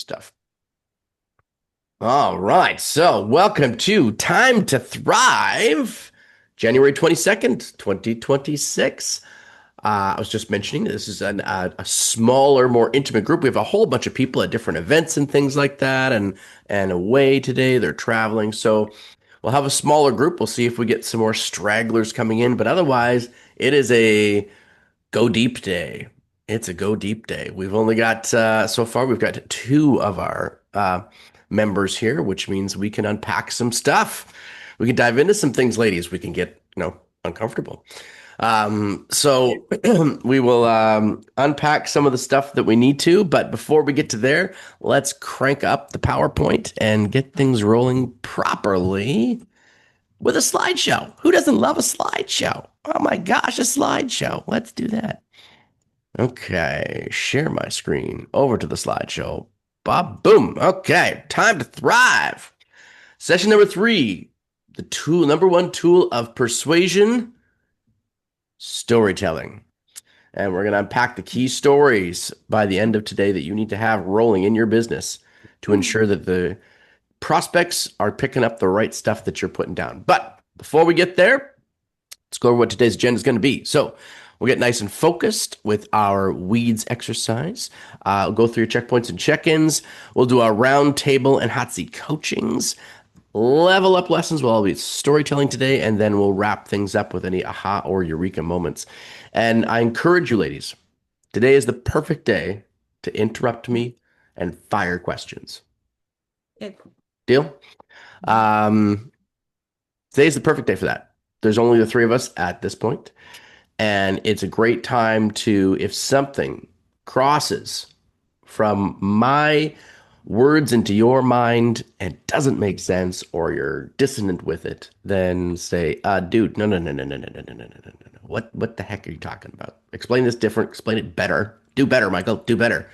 stuff. All right. So, welcome to Time to Thrive, January 22nd, 2026. I was just mentioning this is a smaller, more intimate group. We have a whole bunch of people at different events and things like that, and away today. They're traveling, so we'll have a smaller group. We'll see if we get some more stragglers coming in, but otherwise, it is a go deep day. It's a go deep day. We've only got so far we've got two of our members here, which means we can unpack some stuff. We can dive into some things, ladies. We can get uncomfortable. So we will unpack some of the stuff that we need to. But before we get to there, let's crank up the PowerPoint and get things rolling properly with a slideshow. Who doesn't love a slideshow? Oh my gosh, a slideshow. Let's do that. Okay, share my screen over to the slideshow. Bob, boom. Okay, time to thrive. Session number 3, the number one tool of persuasion, storytelling. And we're going to unpack the key stories by the end of today that you need to have rolling in your business to ensure that the prospects are picking up the right stuff that you're putting down. But before we get there, let's go over what today's agenda is going to be. So we'll get nice and focused with our weeds exercise. We'll go through your checkpoints and check-ins. We'll do our round table and hot seat coachings. Level up lessons will all be storytelling today, and then we'll wrap things up with any aha or eureka moments. And I encourage you, ladies, today is the perfect day to interrupt me and fire questions. Deal? Today's the perfect day for that. There's only the three of us at this point, and it's a great time to, if something crosses from my words into your mind and doesn't make sense or you're dissonant with it, then say, dude, no. What the heck are you talking about? Explain this different, explain it better. Do better, Michael, do better.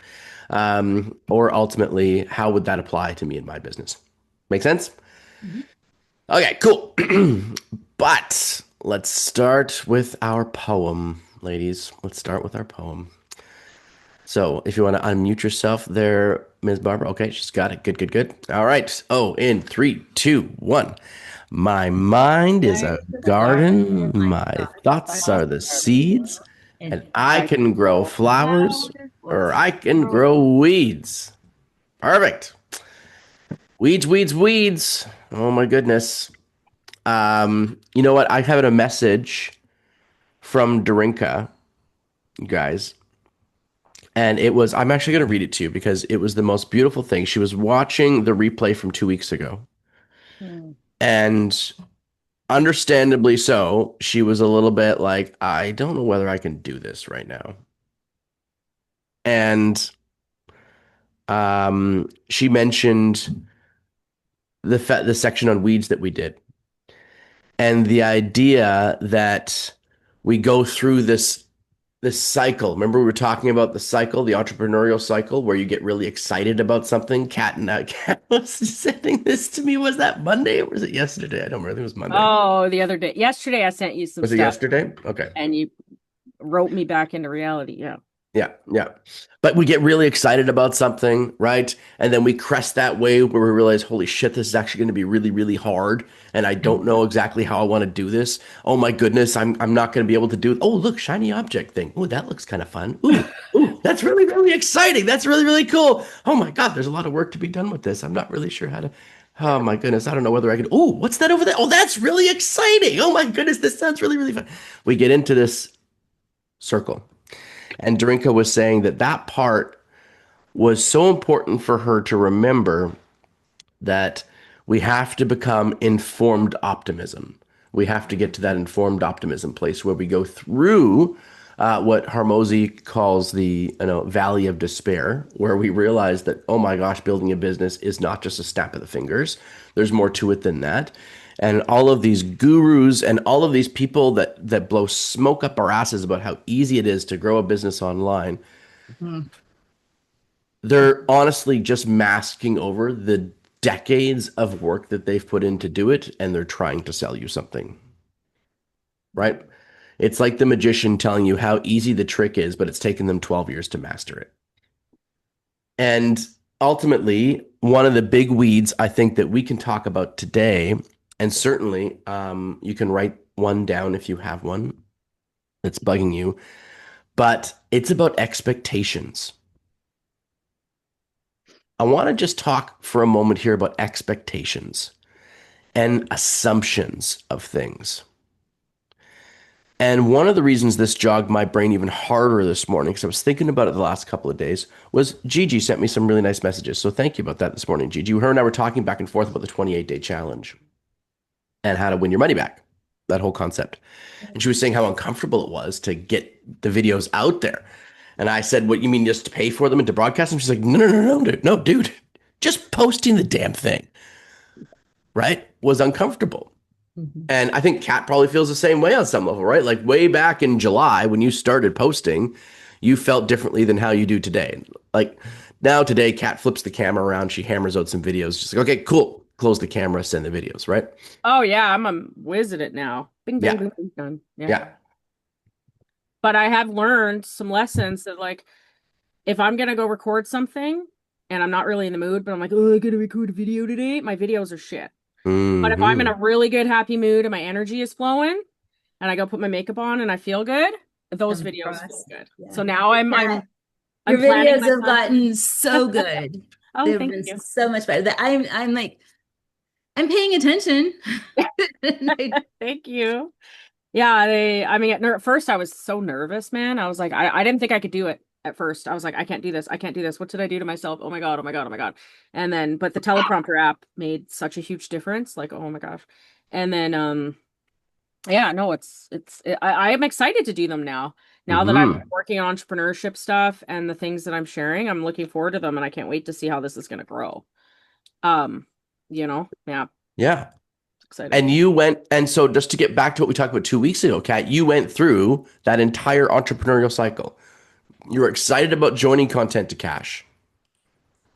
Or ultimately, how would that apply to me in my business? Make sense? Mm-hmm. Okay, cool. But let's start with our poem, ladies. Let's start with our poem. So if you want to unmute yourself there, Ms. Barbara. Okay, she's got it. Good. All right. Oh, in 3, 2, 1. My mind is a garden. My thoughts are the seeds. And I can grow flowers or I can grow weeds. Perfect. Weeds. Oh my goodness. You know what? I have a message from Darinka, you guys. And I'm actually going to read it to you because it was the most beautiful thing. She was watching the replay from 2 weeks ago. And understandably so, she was a little bit like, I don't know whether I can do this right now. And she mentioned the section on weeds that we did. And the idea that we go through this cycle. Remember we were talking about the cycle, the entrepreneurial cycle, where you get really excited about something. Kat was sending this to me. Was that Monday or was it yesterday? I don't remember. I think it was Monday. Oh, the other day. Yesterday I sent you some Was stuff. it yesterday? Okay. And you wrote me back into reality. Yeah. Yeah. But we get really excited about something, right? And then we crest that wave where we realize, holy shit, this is actually going to be really, really hard. And I don't know exactly how I want to do this. Oh my goodness, I'm not going to be able to do it. Oh, look, shiny object thing. Oh, that looks kind of fun. Ooh, that's really, really exciting. That's really, really cool. Oh my God, there's a lot of work to be done with this. I'm not really sure how to. Oh my goodness, I don't know whether I can. Oh, what's that over there? Oh, that's really exciting. Oh my goodness, this sounds really, really fun. We get into this circle. And Darinka was saying that part was so important for her to remember that we have to become informed optimism. We have to get to that informed optimism place where we go through what Hormozi calls the valley of despair, where we realize that, oh my gosh, building a business is not just a snap of the fingers. There's more to it than that. And all of these gurus and all of these people that blow smoke up our asses about how easy it is to grow a business online, they're honestly just masking over the decades of work that they've put in to do it, and they're trying to sell you something. Right? It's like the magician telling you how easy the trick is, but it's taken them 12 years to master it. And ultimately, one of the big weeds I think that we can talk about today, and certainly you can write one down if you have one that's bugging you, but it's about expectations. I want to just talk for a moment here about expectations and assumptions of things. And one of the reasons this jogged my brain even harder this morning, because I was thinking about it the last couple of days, was Gigi sent me some really nice messages. So thank you about that this morning, Gigi. Her and I were talking back and forth about the 28-day challenge and how to win your money back, that whole concept. And she was saying how uncomfortable it was to get the videos out there. And I said, what, you mean just to pay for them and to broadcast them? She's like, no, no, no, no, dude. No, dude. Just posting the damn thing, right? Was uncomfortable. Mhm. And I think Kat probably feels the same way on some level, right? Like way back in July when you started posting, you felt differently than how you do today. Like now today, Kat flips the camera around, she hammers out some videos, just like, okay, cool. Close the camera, send the videos, right? Oh yeah, I'm a whiz at it now. Bing, bing, Yeah. bing, bing, done. Yeah. Yeah. But I have learned some lessons that like if I'm gonna go record something and I'm not really in the mood, but I'm like, oh, I gotta record a video today, my videos are shit. But if I'm in a Hmm. really good, happy mood and my energy is flowing and I go put my makeup on and I feel good, those Come videos feel across. good. So Yeah. now I'm Yeah. I'm Your I'm planning videos my have content. gotten so good. Oh, They've thank been you. so much better. That I'm like, I'm paying attention. And Thank you. Yeah, I mean, at first I was so nervous, man. I was like, I didn't think I could do it at first. I was like, I can't do this. I can't do this. What did I do to myself? Oh my God, oh my God, oh my God. And then, but the teleprompter app made such a huge difference. Like, oh my gosh. And then, yeah, no, I am excited to do them now. Now that I'm Hmm. working on entrepreneurship stuff and the things that I'm sharing, I'm looking forward to them and I can't wait to see how this is going to grow. Um, yeah, Yeah. it's exciting. And you went, and so just to get back to what we talked about 2 weeks ago, Kat, you went through that entire entrepreneurial cycle. You were excited about joining Content to Cash,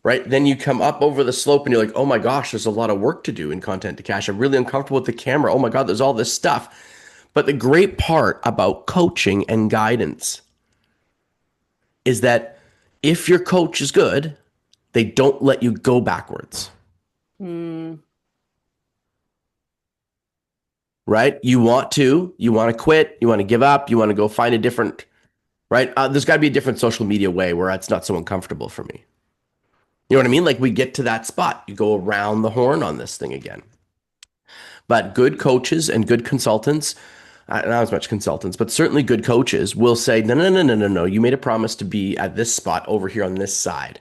right? Then you come up over the slope and you're like, oh my gosh, there's a lot of work to do in Content to Cash. I'm really uncomfortable with the camera. Oh my God, there's all this stuff. But the great part about coaching and guidance is that if your coach is good, they don't let you go backwards, Mm, right? You want to quit, you want to give up, you want to go find a different, right? There's got to be a different social media way where it's not so uncomfortable for me. You know what I mean? Like we get to that spot, you go around the horn on this thing again. But good coaches and good consultants, not as much consultants, but certainly good coaches will say, no, no, no, no, no, no. You made a promise to be at this spot over here on this side.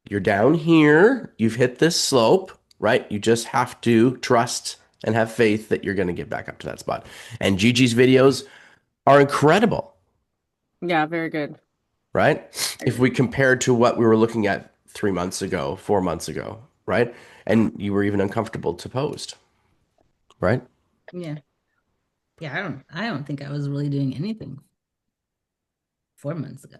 You're down here. You've hit this slope, right? You just have to trust and have faith that you're going to get back up to that spot. And Gigi's videos are incredible, yeah, very good. right? If we compare to what we were looking at 3 months ago, 4 months ago, right? And you were even uncomfortable to post, right? yeah. Yeah, I don't think I was really doing anything 4 months ago.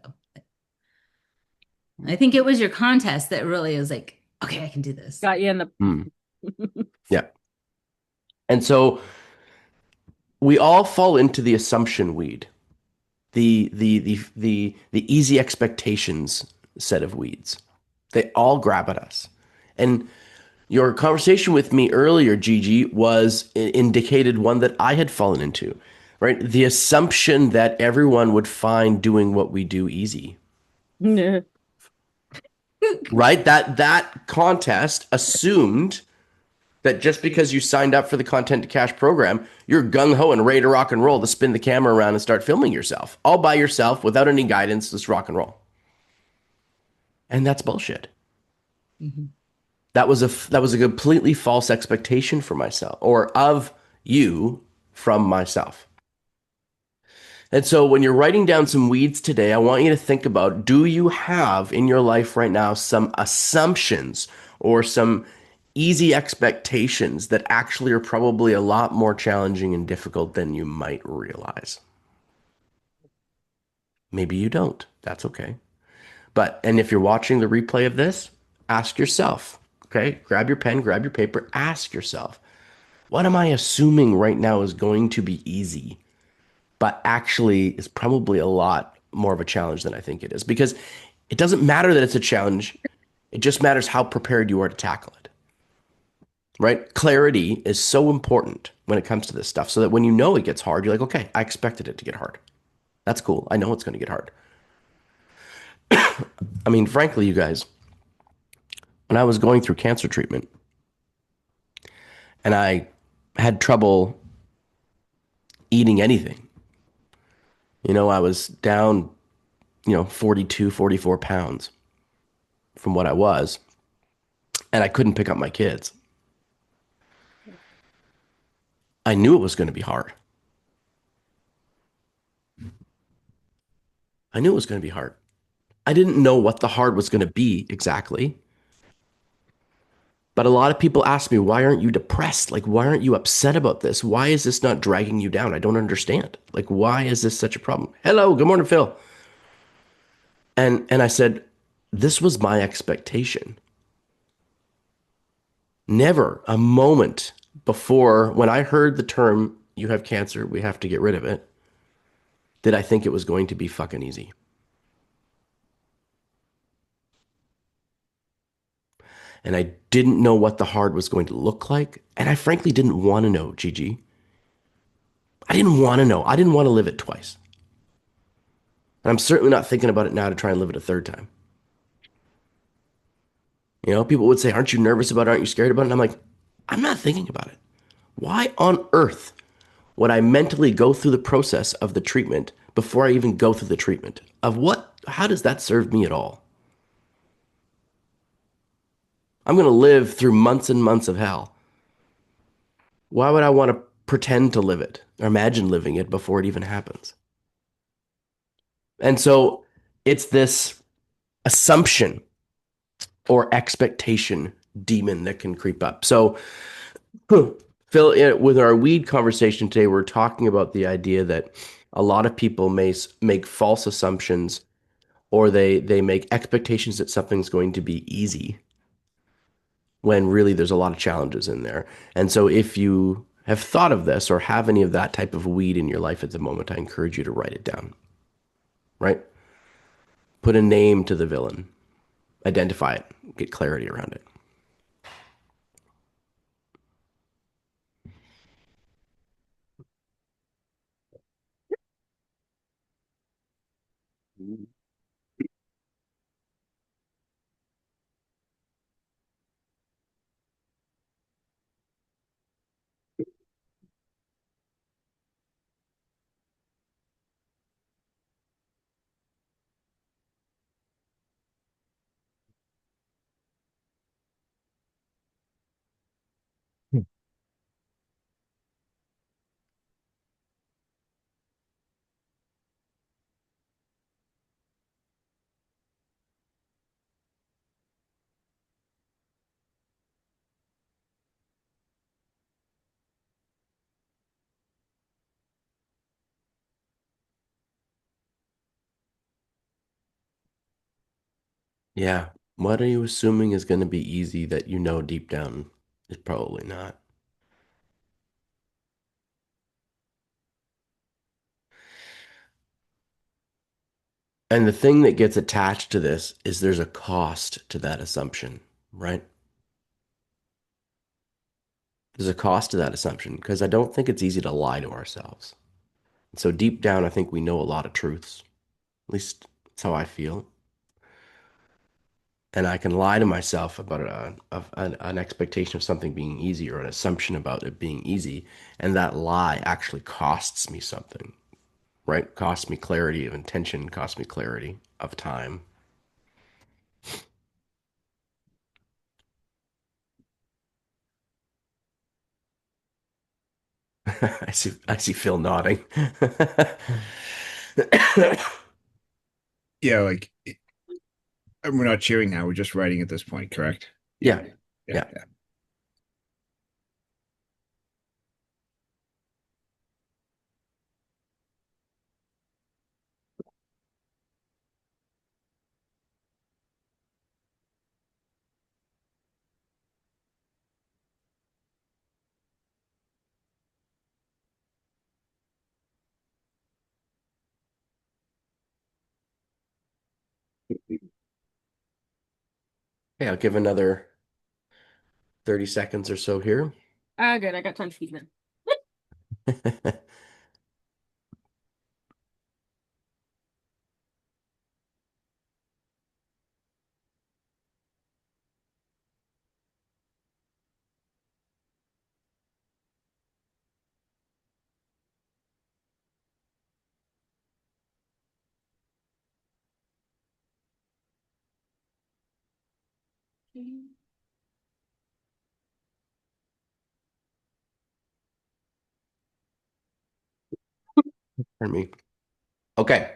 I think it was your contest that really was like, okay, I can do this. Got you in the Hmm. Yeah. And so we all fall into the assumption weed, the easy expectations set of weeds. They all grab at us. And your conversation with me earlier, Gigi, was indicated one that I had fallen into, right? The assumption that everyone would find doing what we do easy, right? That contest assumed that just because you signed up for the Content to Cash program, you're gung ho and ready to rock and roll to spin the camera around and start filming yourself all by yourself without any guidance. Just rock and roll, and that's bullshit. Mhm. That was a completely false expectation for myself or of you from myself. And so when you're writing down some weeds today, I want you to think about, do you have in your life right now some assumptions or some easy expectations that actually are probably a lot more challenging and difficult than you might realize? Maybe you don't. That's okay. And if you're watching the replay of this, ask yourself, okay? Grab your pen, grab your paper, ask yourself, what am I assuming right now is going to be easy, but actually is probably a lot more of a challenge than I think it is? Because it doesn't matter that it's a challenge It just matters how prepared you are to tackle it, right? Clarity is so important when it comes to this stuff so that when you know it gets hard, you're like, okay, I expected it to get hard. That's cool. I know it's going to get hard. I mean, frankly, you guys, when I was going through cancer treatment and I had trouble eating anything, I was down, 42, 44 pounds from what I was, and I couldn't pick up my kids. I knew it was going to be hard. I knew it was going to be hard. I didn't know what the hard was going to be exactly. But a lot of people ask me, why aren't you depressed? Like, why aren't you upset about this? Why is this not dragging you down? I don't understand. Like, why is this such a problem? Hello, good morning, Phil. And I said, this was my expectation. Never a moment before when I heard the term, you have cancer, we have to get rid of it, did I think it was going to be fucking easy. And I didn't know what the hard was going to look like. And I frankly didn't want to know, Gigi. I didn't want to know. I didn't want to live it twice. And I'm certainly not thinking about it now to try and live it a third time. People would say, aren't you nervous about it? Aren't you scared about it? And I'm like, I'm not thinking about it. Why on earth would I mentally go through the process of the treatment before I even go through the treatment? Of what? How does that serve me at all? I'm going to live through months and months of hell. Why would I want to pretend to live it or imagine living it before it even happens? And so it's this assumption or expectation demon that can creep up. So, Phil, with our weed conversation today, we're talking about the idea that a lot of people may make false assumptions or they make expectations that something's going to be easy when really there's a lot of challenges in there. And so if you have thought of this or have any of that type of weed in your life at the moment, I encourage you to write it down, right? Put a name to the villain, identify it, get clarity around it. Yeah. What are you assuming is going to be easy that you know deep down is probably not? And the thing that gets attached to this is there's a cost to that assumption, right? There's a cost to that assumption because I don't think it's easy to lie to ourselves. So deep down, I think we know a lot of truths. At least that's how I feel. And I can lie to myself about an expectation of something being easy or an assumption about it being easy. And that lie actually costs me something, right? Costs me clarity of intention, costs me clarity of time. I see Phil nodding. Yeah, like we're not cheering now. We're just writing at this point, correct? Yeah. Yeah, Yeah. yeah. Okay, I'll give another 30 seconds or so here. Good. I got time to feed them. Pardon me. Okay.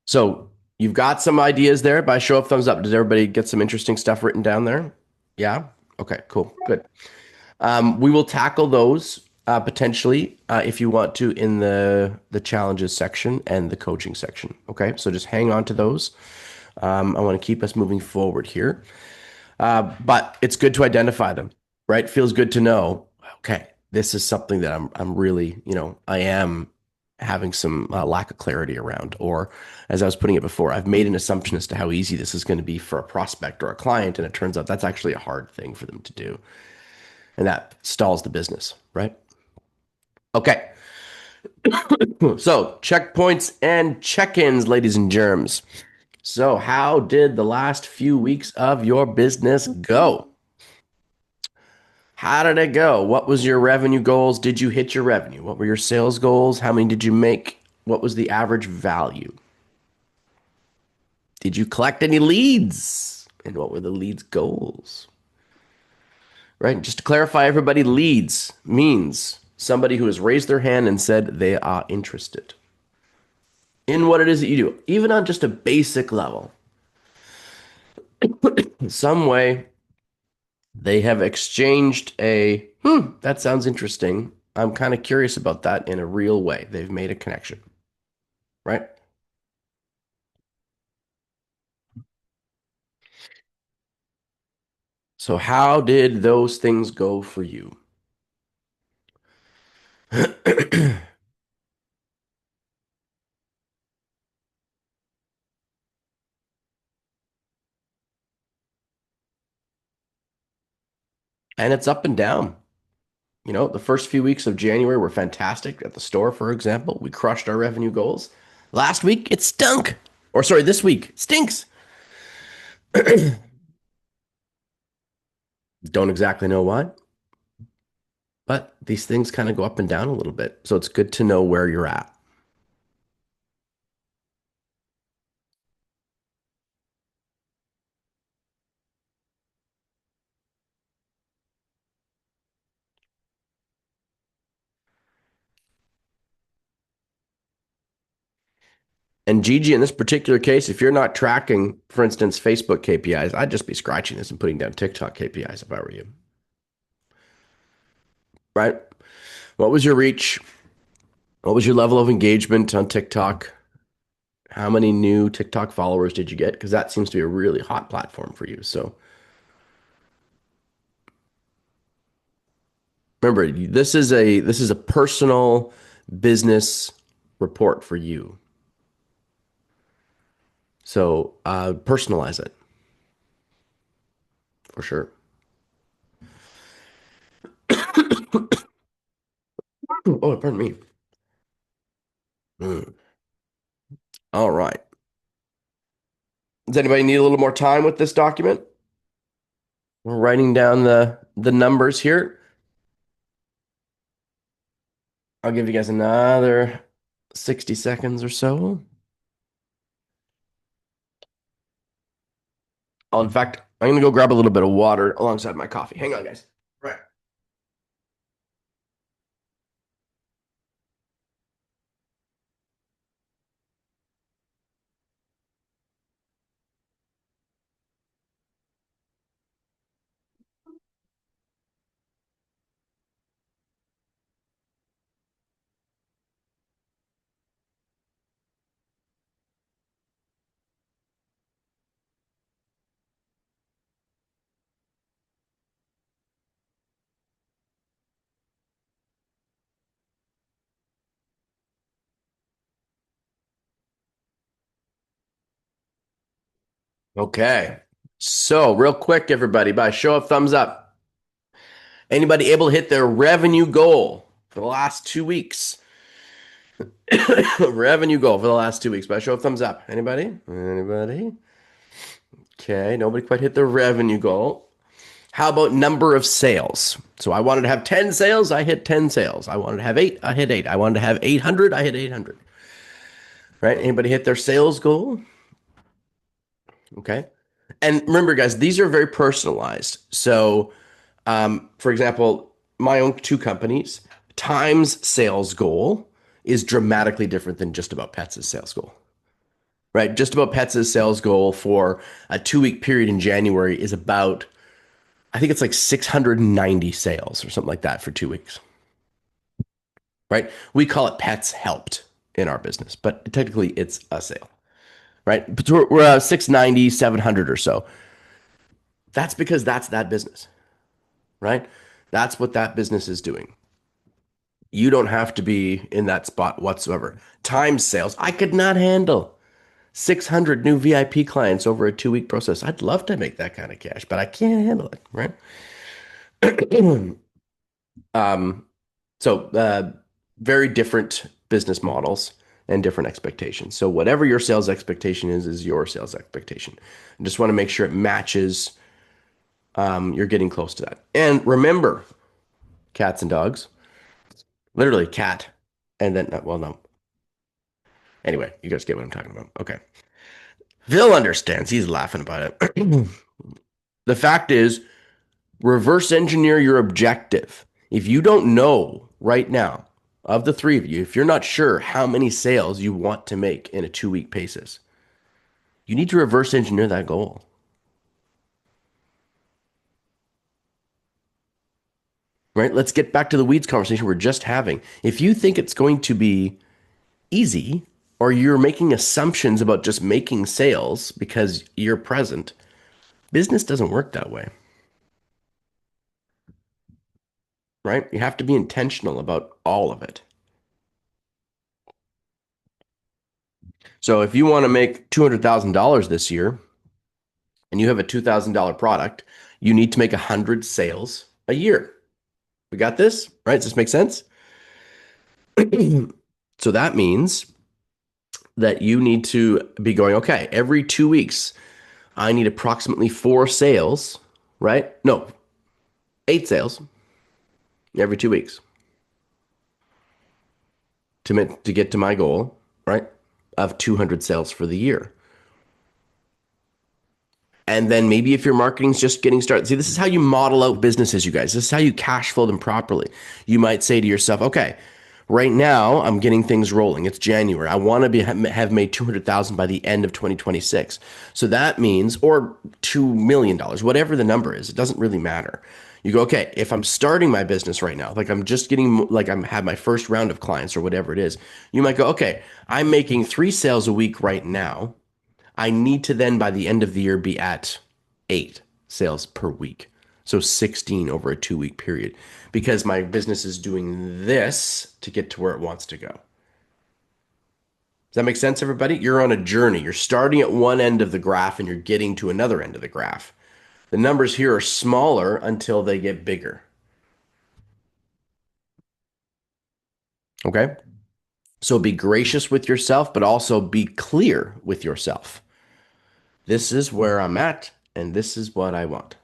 So you've got some ideas there. By show of thumbs up, did everybody get some interesting stuff written down there? Yeah? Okay, cool. Good. We will tackle those potentially if you want to in the challenges section and the coaching section. Okay, so just hang on to those. I want to keep us moving forward here. But it's good to identify them, right? Feels good to know, okay, this is something that I'm really, I am having some lack of clarity around. Or as I was putting it before, I've made an assumption as to how easy this is going to be for a prospect or a client, and it turns out that's actually a hard thing for them to do. And that stalls the business, right? Okay. So checkpoints and check-ins, ladies and germs. So how did the last few weeks of your business go? How did it go? What was your revenue goals? Did you hit your revenue? What were your sales goals? How many did you make? What was the average value? Did you collect any leads? And what were the leads goals? Right? Just to clarify, everybody, leads means somebody who has raised their hand and said they are interested in what it is that you do, even on just a basic level. In some way, they have exchanged that sounds interesting. I'm kind of curious about that in a real way. They've made a connection, right? So, how did those things go for you? And it's up and down. The first few weeks of January were fantastic at the store, for example. We crushed our revenue goals. Last week, it stunk. Or, sorry, this week stinks. Don't exactly know why, but these things kind of go up and down a little bit. So, it's good to know where you're at. And Gigi, in this particular case, if you're not tracking, for instance, Facebook KPIs, I'd just be scratching this and putting down TikTok KPIs if I were you. Right? What was your reach? What was your level of engagement on TikTok? How many new TikTok followers did you get? Because that seems to be a really hot platform for you. So remember, this is a personal business report for you. So personalize it for sure. Oh, pardon me. Mm. All right. Does anybody need a little more time with this document? We're writing down the numbers here. I'll give you guys another 60 seconds or so. Oh, in fact, I'm gonna go grab a little bit of water alongside my coffee. Hang on, guys. Right. Okay. So, real quick, everybody, by show of thumbs up, anybody able to hit their revenue goal for the last 2 weeks? Revenue goal for the last 2 weeks by show of thumbs up. Anybody? Anybody? Okay, nobody quite hit their revenue goal. How about number of sales? So I wanted to have 10 sales, I hit 10 sales. I wanted to have 8, I hit 8. I wanted to have 800, I hit 800. Right? Anybody hit their sales goal? Okay. And remember, guys, these are very personalized. So, for example, my own 2 companies, Time's sales goal is dramatically different than Just About Pets' sales goal. Right? Just About Pets' sales goal for a 2 week period in January is about, I think it's like 690 sales or something like that for 2 weeks. Right? We call it pets helped in our business, but technically it's a sale. Right? But we're 690, 700 or so. That's because that's that business. Right? That's what that business is doing. You don't have to be in that spot whatsoever. Time sales, I could not handle 600 new VIP clients over a 2 week process. I'd love to make that kind of cash, but I can't handle it, right? um, so very different business models and different expectations. So whatever your sales expectation is your sales expectation. I just want to make sure it matches. You're getting close to that. And remember, cats and dogs, literally cat, and then, well, no. Anyway, you guys get what I'm talking about. Okay. Phil understands. He's laughing about it. The fact is, reverse engineer your objective. If you don't know right now, of the 3 of you, if you're not sure how many sales you want to make in a 2 week basis, you need to reverse engineer that goal. Right? Let's get back to the weeds conversation we're just having. If you think it's going to be easy, or you're making assumptions about just making sales because you're present, business doesn't work that way. Right? You have to be intentional about all of it. So if you want to make $200,000 this year and you have a $2,000 product, you need to make 100 sales a year. We got this, right? Does this make sense? So that means that you need to be going, okay, every 2 weeks, I need approximately 4 sales, right? No, 8 sales every 2 weeks to get to my goal, right? Of 200 sales for the year. And then maybe if your marketing's just getting started, see, this is how you model out businesses, you guys. This is how you cash flow them properly. You might say to yourself, okay, right now I'm getting things rolling. It's January. I want to have made 200,000 by the end of 2026. So that means, or $2 million, whatever the number is, it doesn't really matter. You go, okay, if I'm starting my business right now, like I'm just getting, like I'm have my first round of clients or whatever it is, you might go, okay, I'm making 3 sales a week right now. I need to then by the end of the year be at 8 sales per week. So 16 over a 2 week period because my business is doing this to get to where it wants to go. Does that make sense, everybody? You're on a journey. You're starting at one end of the graph and you're getting to another end of the graph. The numbers here are smaller until they get bigger. Okay? So be gracious with yourself, but also be clear with yourself. This is where I'm at, and this is what I want.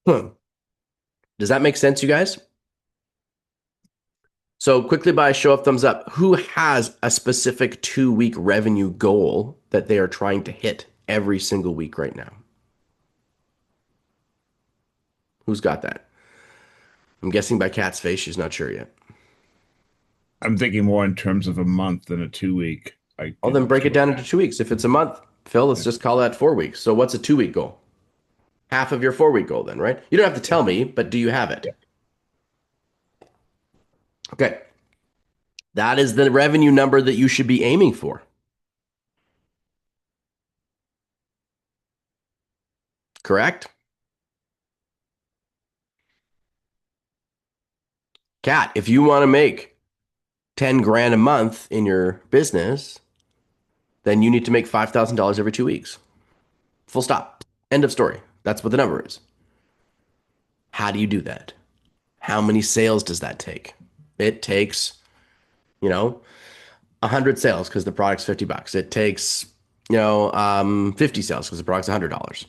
Does that make sense, you guys? So quickly by a show of thumbs up, who has a specific 2 week revenue goal that they are trying to hit every single week right now? Who's got that? I'm guessing by Kat's face, she's not sure yet. I'm thinking more in terms of a month than a 2 week. I'll then break it down into 2 weeks. If it's a month, Phil, let's just call that 4 weeks. So what's a 2 week goal? Half of your 4 week goal then, right? You don't have to tell me, but do you have it? Okay. That is the revenue number that you should be aiming for. Correct? Kat, if you want to make 10 grand a month in your business, then you need to make $5,000 every 2 weeks. Full stop. End of story. That's what the number is. How do you do that? How many sales does that take? It takes, you know, 100 sales because the product's $50. It takes, 50 sales because the product's $100,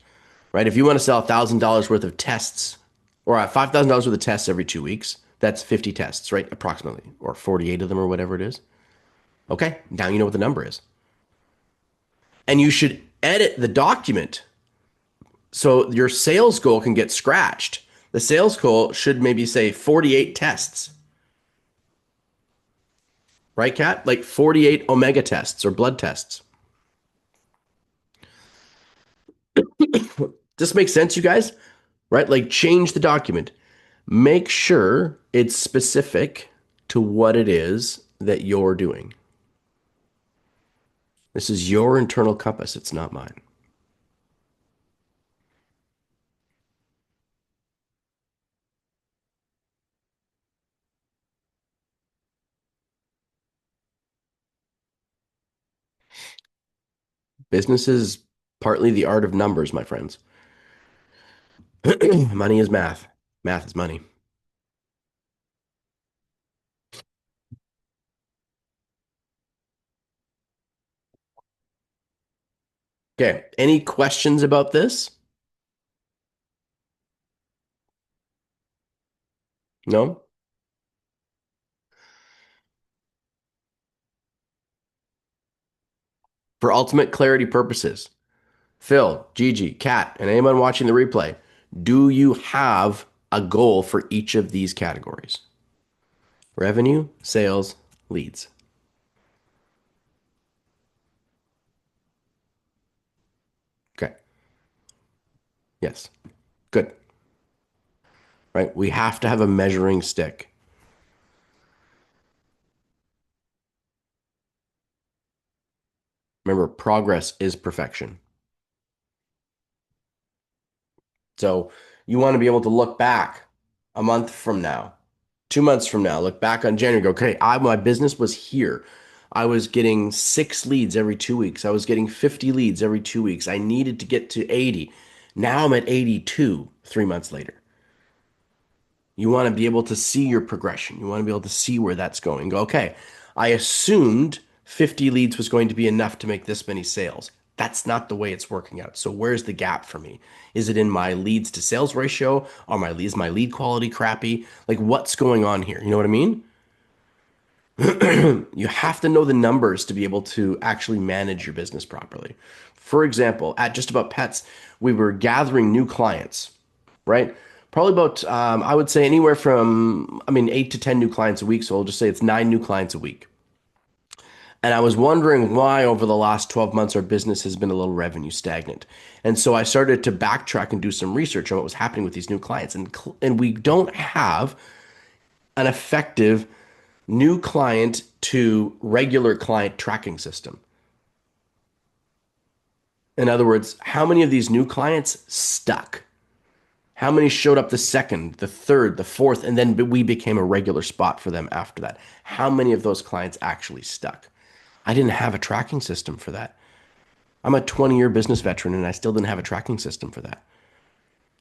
right? If you want to sell $1,000 worth of tests or $5,000 worth of tests every 2 weeks, that's 50 tests, right? Approximately, or 48 of them or whatever it is. Okay, now you know what the number is. And you should edit the document so your sales goal can get scratched. The sales goal should maybe say 48 tests, right, Kat? Like 48 omega tests or blood tests. This makes sense, you guys? Right? Like change the document. Make sure it's specific to what it is that you're doing. This is your internal compass. It's not mine. Business is partly the art of numbers, my friends. Money is math. Math is money. Okay. Any questions about this? No? For ultimate clarity purposes, Phil, Gigi, Kat, and anyone watching the replay, do you have a goal for each of these categories? Revenue, sales, leads. Okay. Yes. Good. Right? We have to have a measuring stick. Remember, progress is perfection. So you want to be able to look back a month from now, 2 months from now, look back on January, go, okay, my business was here. I was getting 6 leads every 2 weeks. I was getting 50 leads every 2 weeks. I needed to get to 80. Now I'm at 82 3 months later. You want to be able to see your progression. You want to be able to see where that's going. Go, okay, I assumed 50 leads was going to be enough to make this many sales. That's not the way it's working out. So where's the gap for me? Is it in my leads to sales ratio? Are my lead quality crappy? Like what's going on here? You know what I mean? You have to know the numbers to be able to actually manage your business properly. For example, at Just About Pets, we were gathering new clients, right? Probably about, I would say anywhere from, 8 to 10 new clients a week. So I'll just say it's 9 new clients a week. And I was wondering why over the last 12 months our business has been a little revenue stagnant. And so I started to backtrack and do some research on what was happening with these new clients. And we don't have an effective new client to regular client tracking system. In other words, how many of these new clients stuck? How many showed up the second, the third, the fourth, and then we became a regular spot for them after that? How many of those clients actually stuck? I didn't have a tracking system for that. I'm a 20-year business veteran and I still didn't have a tracking system for that.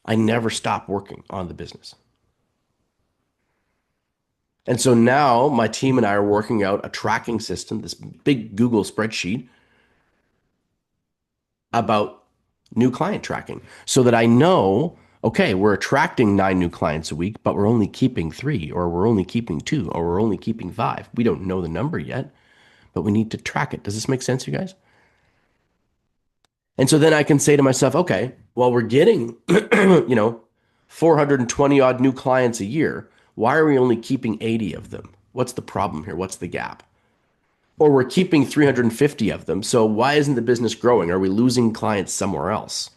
I never stopped working on the business. And so now my team and I are working out a tracking system, this big Google spreadsheet about new client tracking so that I know, okay, we're attracting 9 new clients a week, but we're only keeping 3, or we're only keeping 2, or we're only keeping 5. We don't know the number yet, but we need to track it. Does this make sense, you guys? And so then I can say to myself, okay, well, we're getting, 420 odd new clients a year. Why are we only keeping 80 of them? What's the problem here? What's the gap? Or we're keeping 350 of them. So why isn't the business growing? Are we losing clients somewhere else?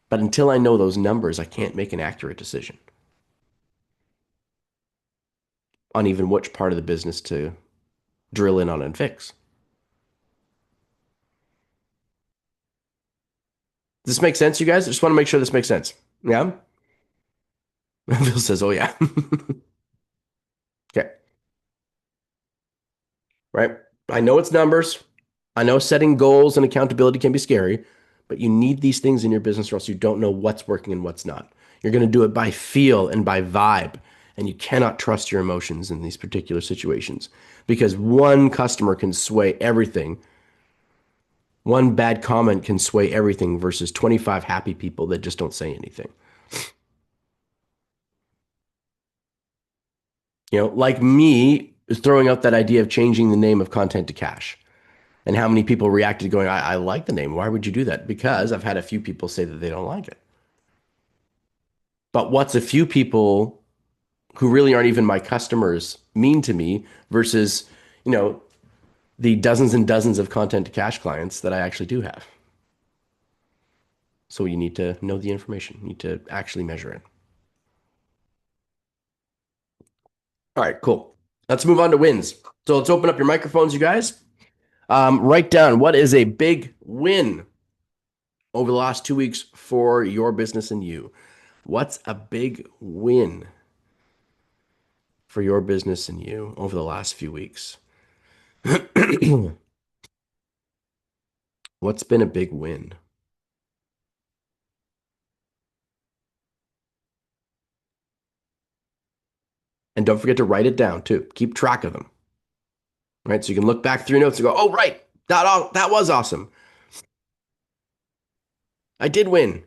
But until I know those numbers, I can't make an accurate decision on even which part of the business to drill in on and fix. Does this make sense, you guys? I just want to make sure this makes sense. Yeah? Phil says, oh, yeah. Okay. Right. I know it's numbers. I know setting goals and accountability can be scary, but you need these things in your business or else you don't know what's working and what's not. You're going to do it by feel and by vibe, and you cannot trust your emotions in these particular situations because one customer can sway everything. One bad comment can sway everything versus 25 happy people that just don't say anything. Like me throwing out that idea of changing the name of content to cash. And how many people reacted going, I like the name. Why would you do that? Because I've had a few people say that they don't like it. But what's a few people who really aren't even my customers mean to me versus, you know, the dozens and dozens of content to cash clients that I actually do have? So you need to know the information. You need to actually measure it. All right, cool. Let's move on to wins. So let's open up your microphones, you guys. Write down what is a big win over the last 2 weeks for your business and you. What's a big win for your business and you over the last few weeks? What's been a big win? And don't forget to write it down too. Keep track of them. Right? So you can look back through your notes and go, oh, right, that was awesome. I did win.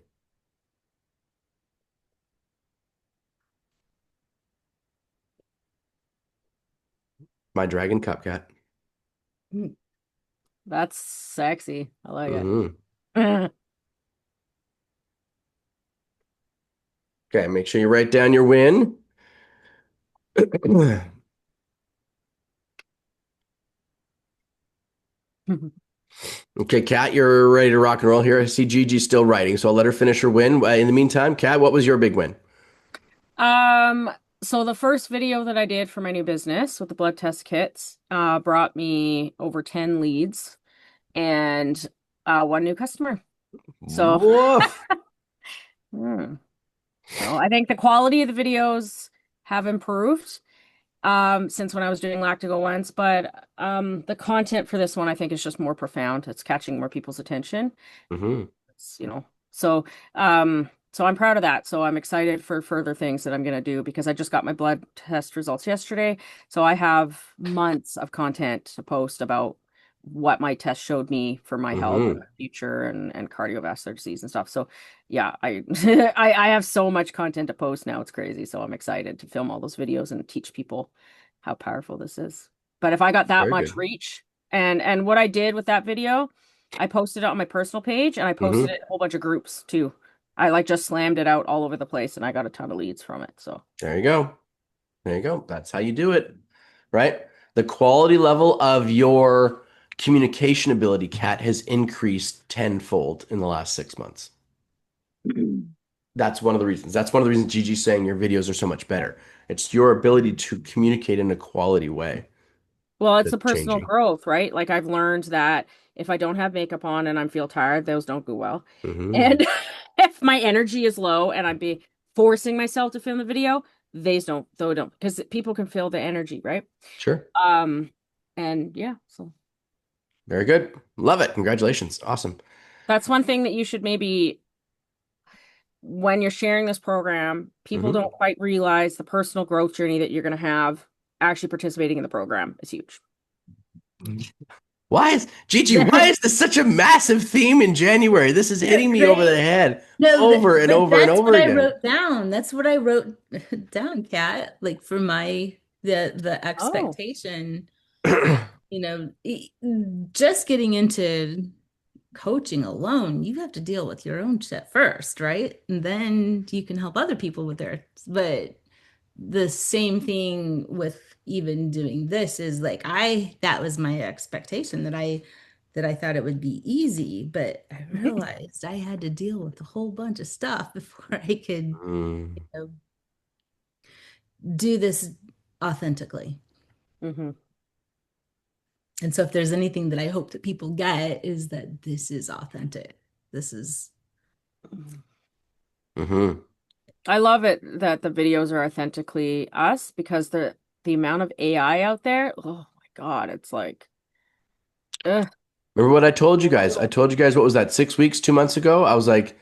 My Dragon Cup cat. That's sexy. I like Mhm. it. Okay, make sure you write down your win. Okay, Kat, you're ready to rock and roll here. I see Gigi's still writing, so I'll let her finish her win. In the meantime, Kat, what was your big win? Um, so the first video that I did for my new business with the blood test kits brought me over 10 leads and one new customer. So, Woof. hmm. So I think the quality of the videos have improved since when I was doing Lactigo once, but the content for this one I think is just more profound. It's catching more people's attention. Hmm. It's, so I'm proud of that. So I'm excited for further things that I'm going to do because I just got my blood test results yesterday. So I have months of content to post about what my test showed me for my health in Hmm. the future and cardiovascular disease and stuff. So yeah, I I have so much content to post now. It's crazy. So I'm excited to film all those videos and teach people how powerful this is. But if I got that Very much good. reach and what I did with that video, I posted it on my personal page and I posted Hmm. it in a whole bunch of groups too. I like just slammed it out all over the place and I got a ton of leads from it. So There you go. There you go. That's how you do it, right? The quality level of your communication ability, Kat, has increased tenfold in the last 6 months. That's one of the reasons. That's one of the reasons Gigi's saying your videos are so much better. It's your ability to communicate in a quality way well, it's a that's personal changing. growth, right? Like I've learned that if I don't have makeup on and I feel tired, those don't go well. Hmm. And if my energy is low and I'm be forcing myself to film the video, they don't because people can feel the energy, right? Sure. Um and yeah, so Very good. Love it. Congratulations. Awesome. that's one thing that you should maybe when you're sharing this program, people Hmm. don't quite realize the personal growth journey that you're going to have actually participating in the program is huge. Why is this such a massive theme in January? This is hitting me over the Right? head No, over and but over and that's over what I again. wrote down. That's what I wrote down, Kat. Like for my the Oh. expectation, just getting into coaching alone, you have to deal with your own shit first, right? And then you can help other people with theirs. But the same thing with even doing this is like that was my expectation that I thought it would be easy, but I realized I had to deal with a whole bunch of stuff before I could Mm. know, do this authentically. Hmm. And so if there's anything that I hope that people get is that this is authentic. This is Hmm. I love it that the videos are authentically us because the amount of AI out there, oh my God, it's like, ugh. Remember what I told you guys? I told you guys what was that, 6 weeks, 2 months ago? I was like,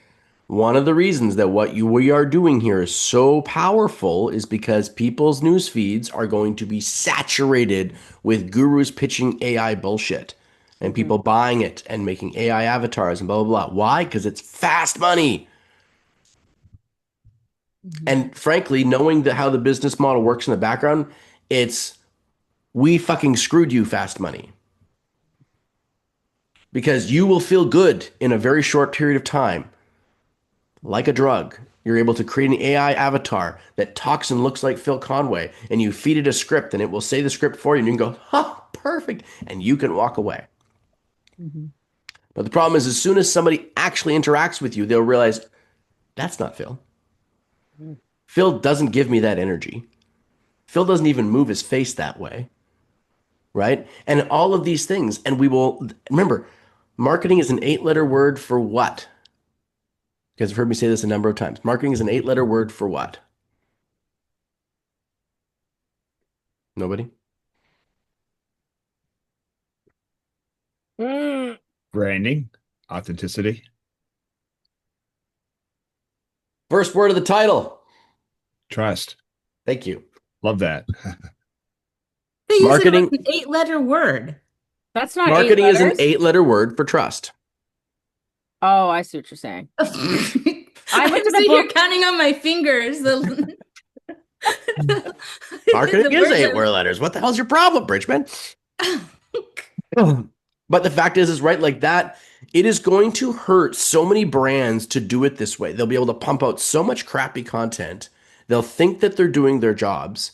one of the reasons that we are doing here is so powerful is because people's news feeds are going to be saturated with gurus pitching AI bullshit and Mhm. people buying it and making AI avatars and blah blah blah. Why? Because it's fast money. Mhm. And frankly, knowing how the business model works in the background, it's we fucking screwed you fast money because you will feel good in a very short period of time, like a drug. You're able to create an AI avatar that talks and looks like Phil Conway, and you feed it a script, and it will say the script for you, and you can go, "Ha, perfect," and you can walk away. Mhm. But the problem is, as soon as somebody actually interacts with you, they'll realize that's not Phil. Mhm. Phil doesn't give me that energy. Phil doesn't even move his face that way, right? And all of these things, and we will remember, marketing is an eight-letter word for what? You guys have heard me say this a number of times. Marketing is an eight-letter word for what? Nobody? Mm. Branding, authenticity, First word of the title. trust. Thank you. Love that. But you said it was Marketing an eight-letter word. That's not eight marketing is an letters. eight-letter word for trust. Oh, I see what you're saying. I I'm went to the sitting here book. counting on my fingers Marketing the is words eight word letters. What the hell's your problem, Bridgman? I But the fact is right like that, it is going to hurt so many brands to do it this way. They'll be able to pump out so much crappy content. They'll think that they're doing their jobs.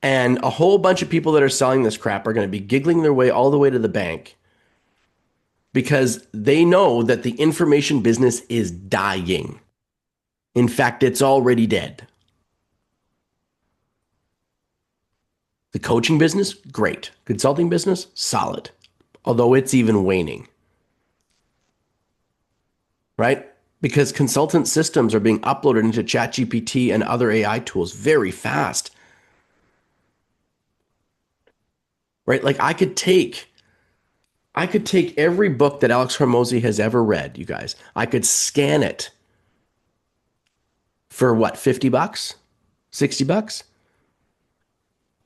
And a whole bunch of people that are selling this crap are going to be giggling their way all the way to the bank because they know that the information business is dying. In fact, it's already dead. The coaching business, great. Consulting business, solid. Although it's even waning, right? Because consultant systems are being uploaded into ChatGPT and other AI tools very fast, right? Like I could take every book that Alex Hormozy has ever read, you guys. I could scan it for what, $50, $60?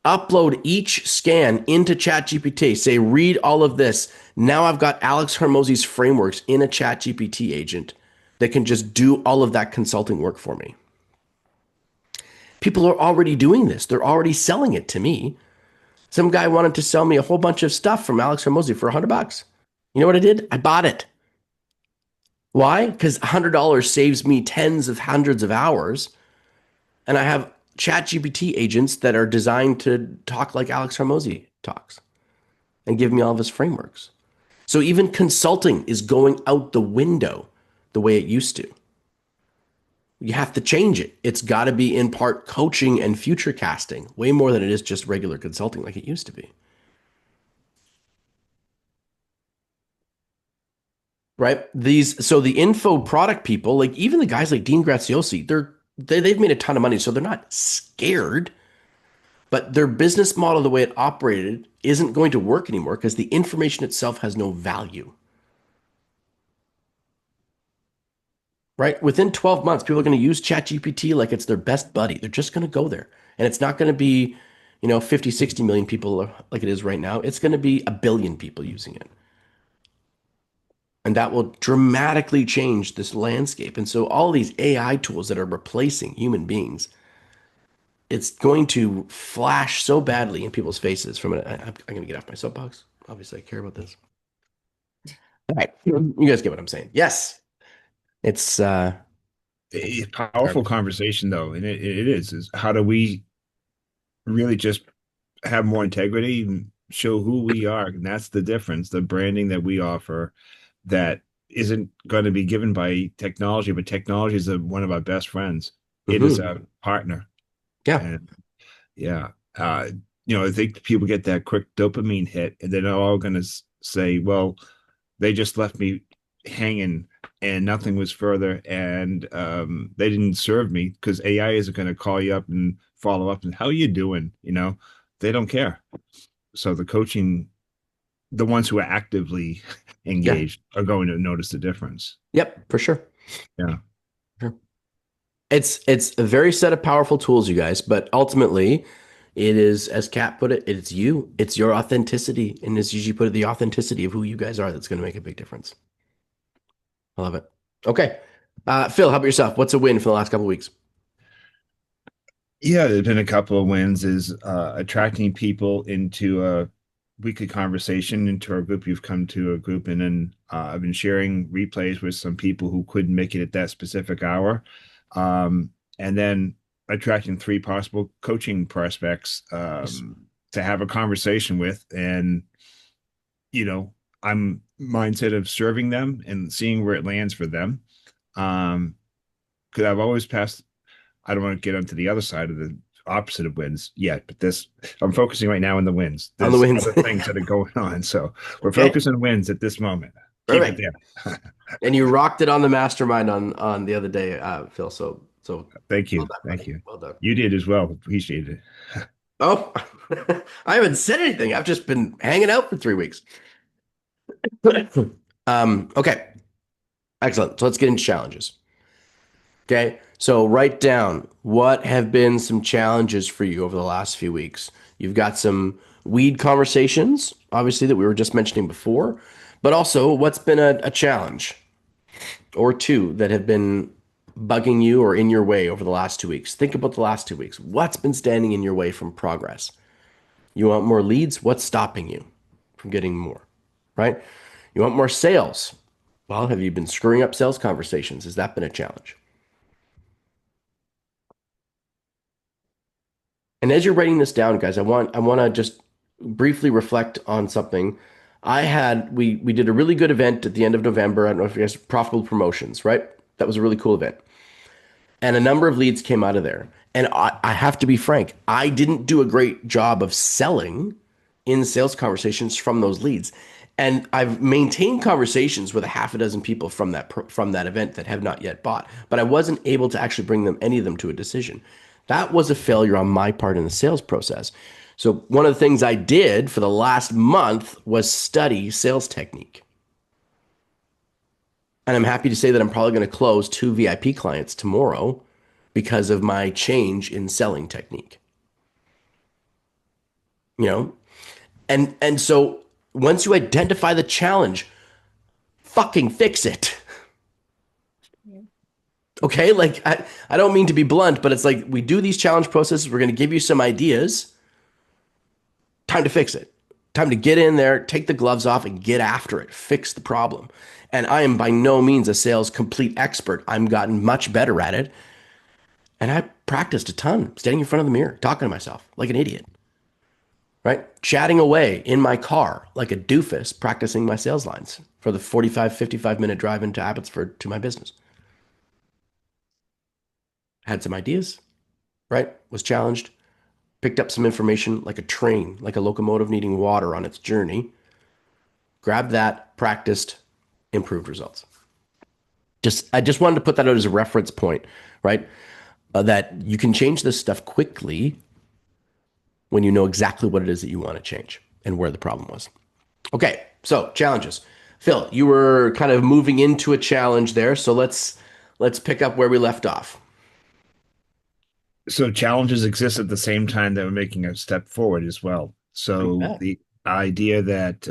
Upload each scan into ChatGPT. Say, read all of this. Now I've got Alex Hormozy's frameworks in a ChatGPT agent that can just do all of that consulting work for me. People are already doing this. They're already selling it to me. Some guy wanted to sell me a whole bunch of stuff from Alex Hormozy for $100. You know what I did? I bought it. Why? Because $100 saves me tens of hundreds of hours, and I have ChatGPT agents that are designed to talk like Alex Hormozy talks and give me all of his frameworks. So even consulting is going out the window the way it used to. You have to change it. It's got to be in part coaching and future casting, way more than it is just regular consulting like it used to be. Right? So the info product people, like even the guys like Dean Graziosi, they've made a ton of money, so they're not scared, but their business model, the way it operated, isn't going to work anymore because the information itself has no value. Right? Within 12 months, people are going to use ChatGPT like it's their best buddy. They're just going to go there. And it's not going to be, 50, 60 million people like it is right now. It's going to be a billion people using it. And that will dramatically change this landscape. And so all these AI tools that are replacing human beings, it's going to flash so badly in people's faces from it. I'm going to get off my soapbox. Obviously, I care about this. All right. You guys get what I'm saying. Yes. It's A powerful garbage. conversation, though, and it is how do we really just have more integrity and show who we are? And that's the difference, the branding that we offer that isn't going to be given by technology, but technology is one of our best friends. It is Mhm. a partner. Yeah. And yeah, I think people get that quick dopamine hit, and then they're all going to say, "Well, they just left me hanging, and nothing was further, and they didn't serve me because AI isn't going to call you up and follow up and how you doing?" They don't care. So the coaching the ones who are actively Yeah. engaged are going to notice the difference. Yep, for sure. Yeah. Sure. It's a very set of powerful tools, you guys, but ultimately it is, as Kat put it, it's you. It's your authenticity. And as Gigi put it, the authenticity of who you guys are that's going to make a big difference. I love it. Okay. Phil, how about yourself? What's a win for the last couple of weeks? Yeah, there's been a couple of wins is attracting people into a weekly conversation into our group. You've come to a group and then I've been sharing replays with some people who couldn't make it at that specific hour. And then attracting three possible coaching prospects Nice. to have a conversation with. And, you know, I'm mindset of serving them and seeing where it lands for them. Because I've always passed I don't want to get onto the other side of the opposite of wins yet, but this I'm focusing right now on the wins. On the There's wins. other things that are going on, so we're Okay. focused on wins at this moment. Keep it Perfect. there. And you rocked it on the mastermind on the other day, Phil. So Thank well you, done, thank buddy. you. Well done. You did as well. Appreciate it. Oh, I haven't said anything. I've just been hanging out for 3 weeks. Okay. Excellent. So let's get into challenges. Okay. So write down what have been some challenges for you over the last few weeks. You've got some weed conversations, obviously, that we were just mentioning before, but also what's been a challenge or two that have been bugging you or in your way over the last 2 weeks. Think about the last 2 weeks. What's been standing in your way from progress? You want more leads? What's stopping you from getting more? Right? You want more sales? Well, have you been screwing up sales conversations? Has that been a challenge? And as you're writing this down, guys, I want to just briefly reflect on something. We did a really good event at the end of November. I don't know if you guys profitable promotions, right? That was a really cool event. And a number of leads came out of there. And I have to be frank, I didn't do a great job of selling in sales conversations from those leads. And I've maintained conversations with a half a dozen people from that event that have not yet bought, but I wasn't able to actually bring them any of them to a decision. That was a failure on my part in the sales process. So one of the things I did for the last month was study sales technique. And I'm happy to say that I'm probably going to close 2 VIP clients tomorrow because of my change in selling technique. You know, and so once you identify the challenge, fucking fix it. Yeah. Okay, like I don't mean to be blunt, but it's like we do these challenge processes. We're going to give you some ideas. Time to fix it. Time to get in there, take the gloves off, and get after it. Fix the problem. And I am by no means a sales complete expert. I'm gotten much better at it. And I practiced a ton, standing in front of the mirror, talking to myself like an idiot, right? Chatting away in my car like a doofus, practicing my sales lines for the 45, 55-minute drive into Abbotsford to my business. Had some ideas, right? Was challenged, picked up some information like a train, like a locomotive needing water on its journey. Grabbed that, practiced, improved results. I just wanted to put that out as a reference point, right? That you can change this stuff quickly when you know exactly what it is that you want to change and where the problem was. Okay, so challenges. Phil, you were kind of moving into a challenge there, so let's pick up where we left off. So challenges exist at the same time that we're making a step forward as well. You So bet. the idea that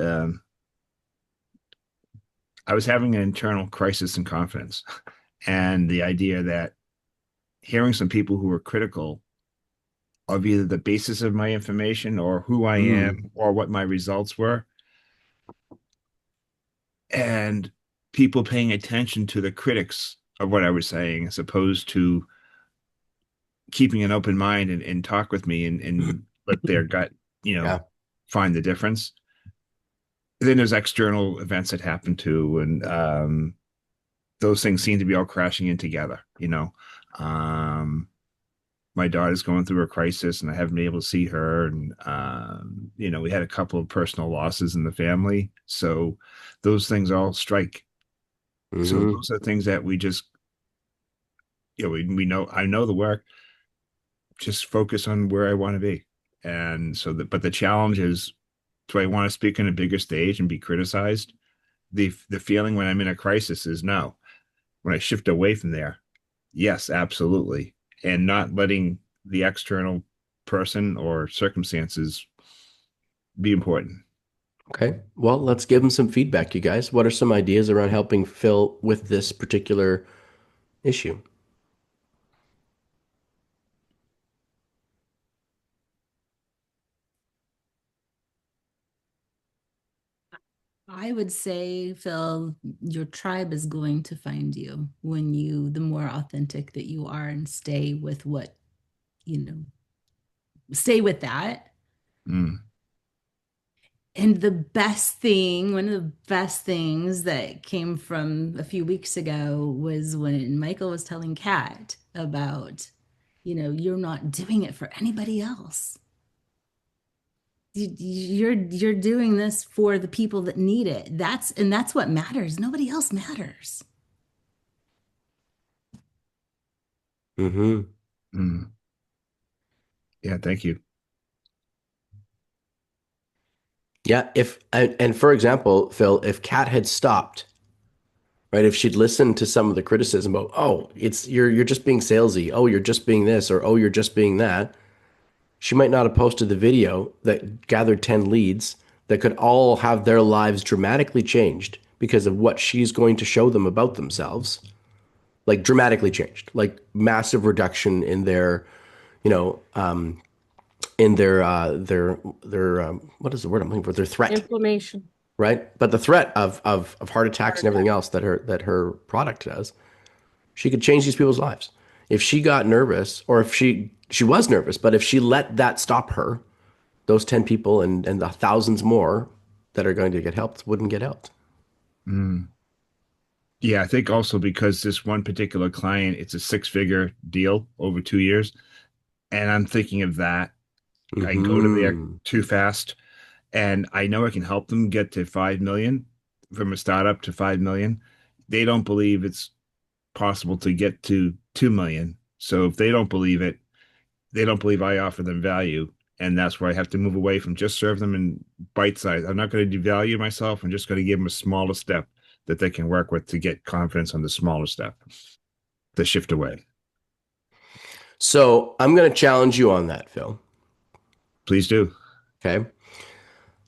I was having an internal crisis in confidence, and the idea that hearing some people who were critical of either the basis of my information or who I Mm, am or what my results were, and people paying attention to the critics of what I was saying as opposed to keeping an open mind and talk with me and let their gut, you know, yeah. find the difference. Then there's external events that happen too, and those things seem to be all crashing in together. My daughter's going through a crisis, and I haven't been able to see her, and we had a couple of personal losses in the family, so those things all strike. So Hmm. those are things that we just, we know. I know the work. Just focus on where I want to be, and so but the challenge is Do I want to speak on a bigger stage and be criticized? The feeling when I'm in a crisis is no. When I shift away from there, yes, absolutely. And not letting the external person or circumstances be important. Okay. Well, let's give them some feedback, you guys. What are some ideas around helping Phil with this particular issue? I would say, Phil, your tribe is going to find you when the more authentic that you are and stay with you know, stay with that. Mm, And one of the best things that came from a few weeks ago was when Michael was telling Kat about, you're not doing it for anybody else. You're doing this for the people that need it. That's what matters. Nobody else matters. Mm-hmm. mm. Yeah, thank you. Yeah. And for example, Phil, if Kat had stopped, right, if she'd listened to some of the criticism about, oh, you're just being salesy, oh, you're just being this, or oh, you're just being that, she might not have posted the video that gathered 10 leads that could all have their lives dramatically changed because of what she's going to show them about themselves. Like dramatically changed, like massive reduction in their, you know, in their what is the word I'm looking for? Their threat, Inflammation. right? But the threat of heart attacks Heart and everything attack. else that her product does, she could change these people's lives. If she got nervous, or if she was nervous, but if she let that stop her, those 10 people and the thousands more that are going to get helped wouldn't get helped. Mm. Yeah, I think also because this one particular client, it's a six-figure deal over 2 years. And I'm thinking of that. I go to there Hmm. too fast. And I know I can help them get to 5 million from a startup to 5 million. They don't believe it's possible to get to 2 million. So if they don't believe it, they don't believe I offer them value. And that's where I have to move away from just serve them in bite size. I'm not going to devalue myself. I'm just going to give them a smaller step that they can work with to get confidence on the smaller step to shift away. So I'm going to challenge you on that, Phil. Please do. Okay.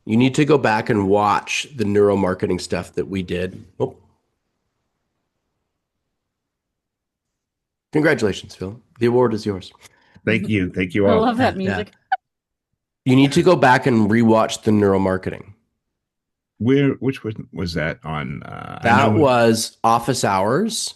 You need to go back and watch the neuromarketing stuff that we did. Oh, congratulations, Phil. The award is yours. Thank you. Thank you I all. love Yeah, that yeah. music. You need to go back and rewatch the neuromarketing. Which was that on? I That know was office hours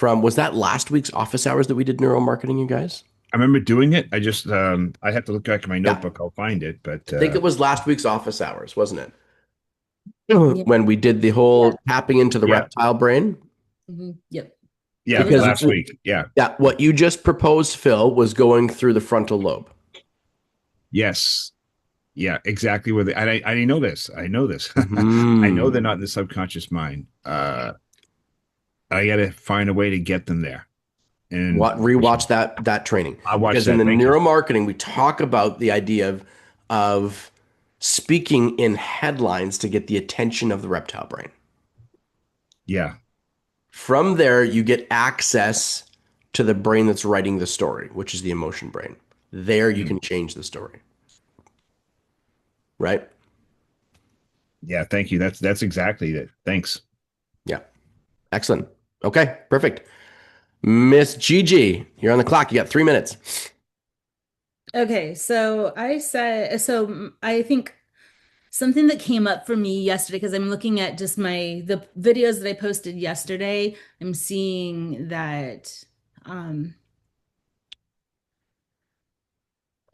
was that last week's office hours that we did neuromarketing, you guys? I remember doing it. I just I have to look back at my Yeah. notebook. I'll find it. But I think it was last week's office hours, wasn't it? Yeah. When we did the Yeah. whole tapping into the yeah, reptile brain. Yep. It yeah, was Because last awesome. week. Yeah. yeah, what you just proposed, Phil, was going through the frontal lobe. Yes. Yeah, exactly where I know this. I know this. I know they're Hmm. not in the subconscious mind. I got to find a way to get them there. And What rewatch that training, I'll watch because in that. the Thank you. neuromarketing we talk about the idea of speaking in headlines to get the attention of the reptile brain. Yeah. From there, you get access to the brain that's writing the story, which is the emotion brain. There, you Mm. can change the story, right? Yeah. Thank you. That's exactly it. Thanks. Yeah, excellent. Okay, perfect. Miss Gigi, you're on the clock. You got 3 minutes. Okay, I think something that came up for me yesterday, because I'm looking at just the videos that I posted yesterday, I'm seeing that um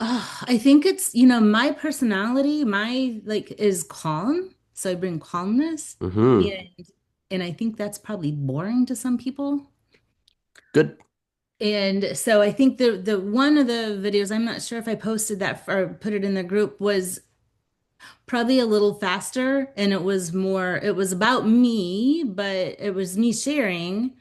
I think it's, my personality, my like is calm. So I bring calmness. Mm-hmm. And I think that's probably boring to some people. Good. And so I think the one of the videos, I'm not sure if I posted that or put it in the group, was probably a little faster, and it was about me, but it was me sharing,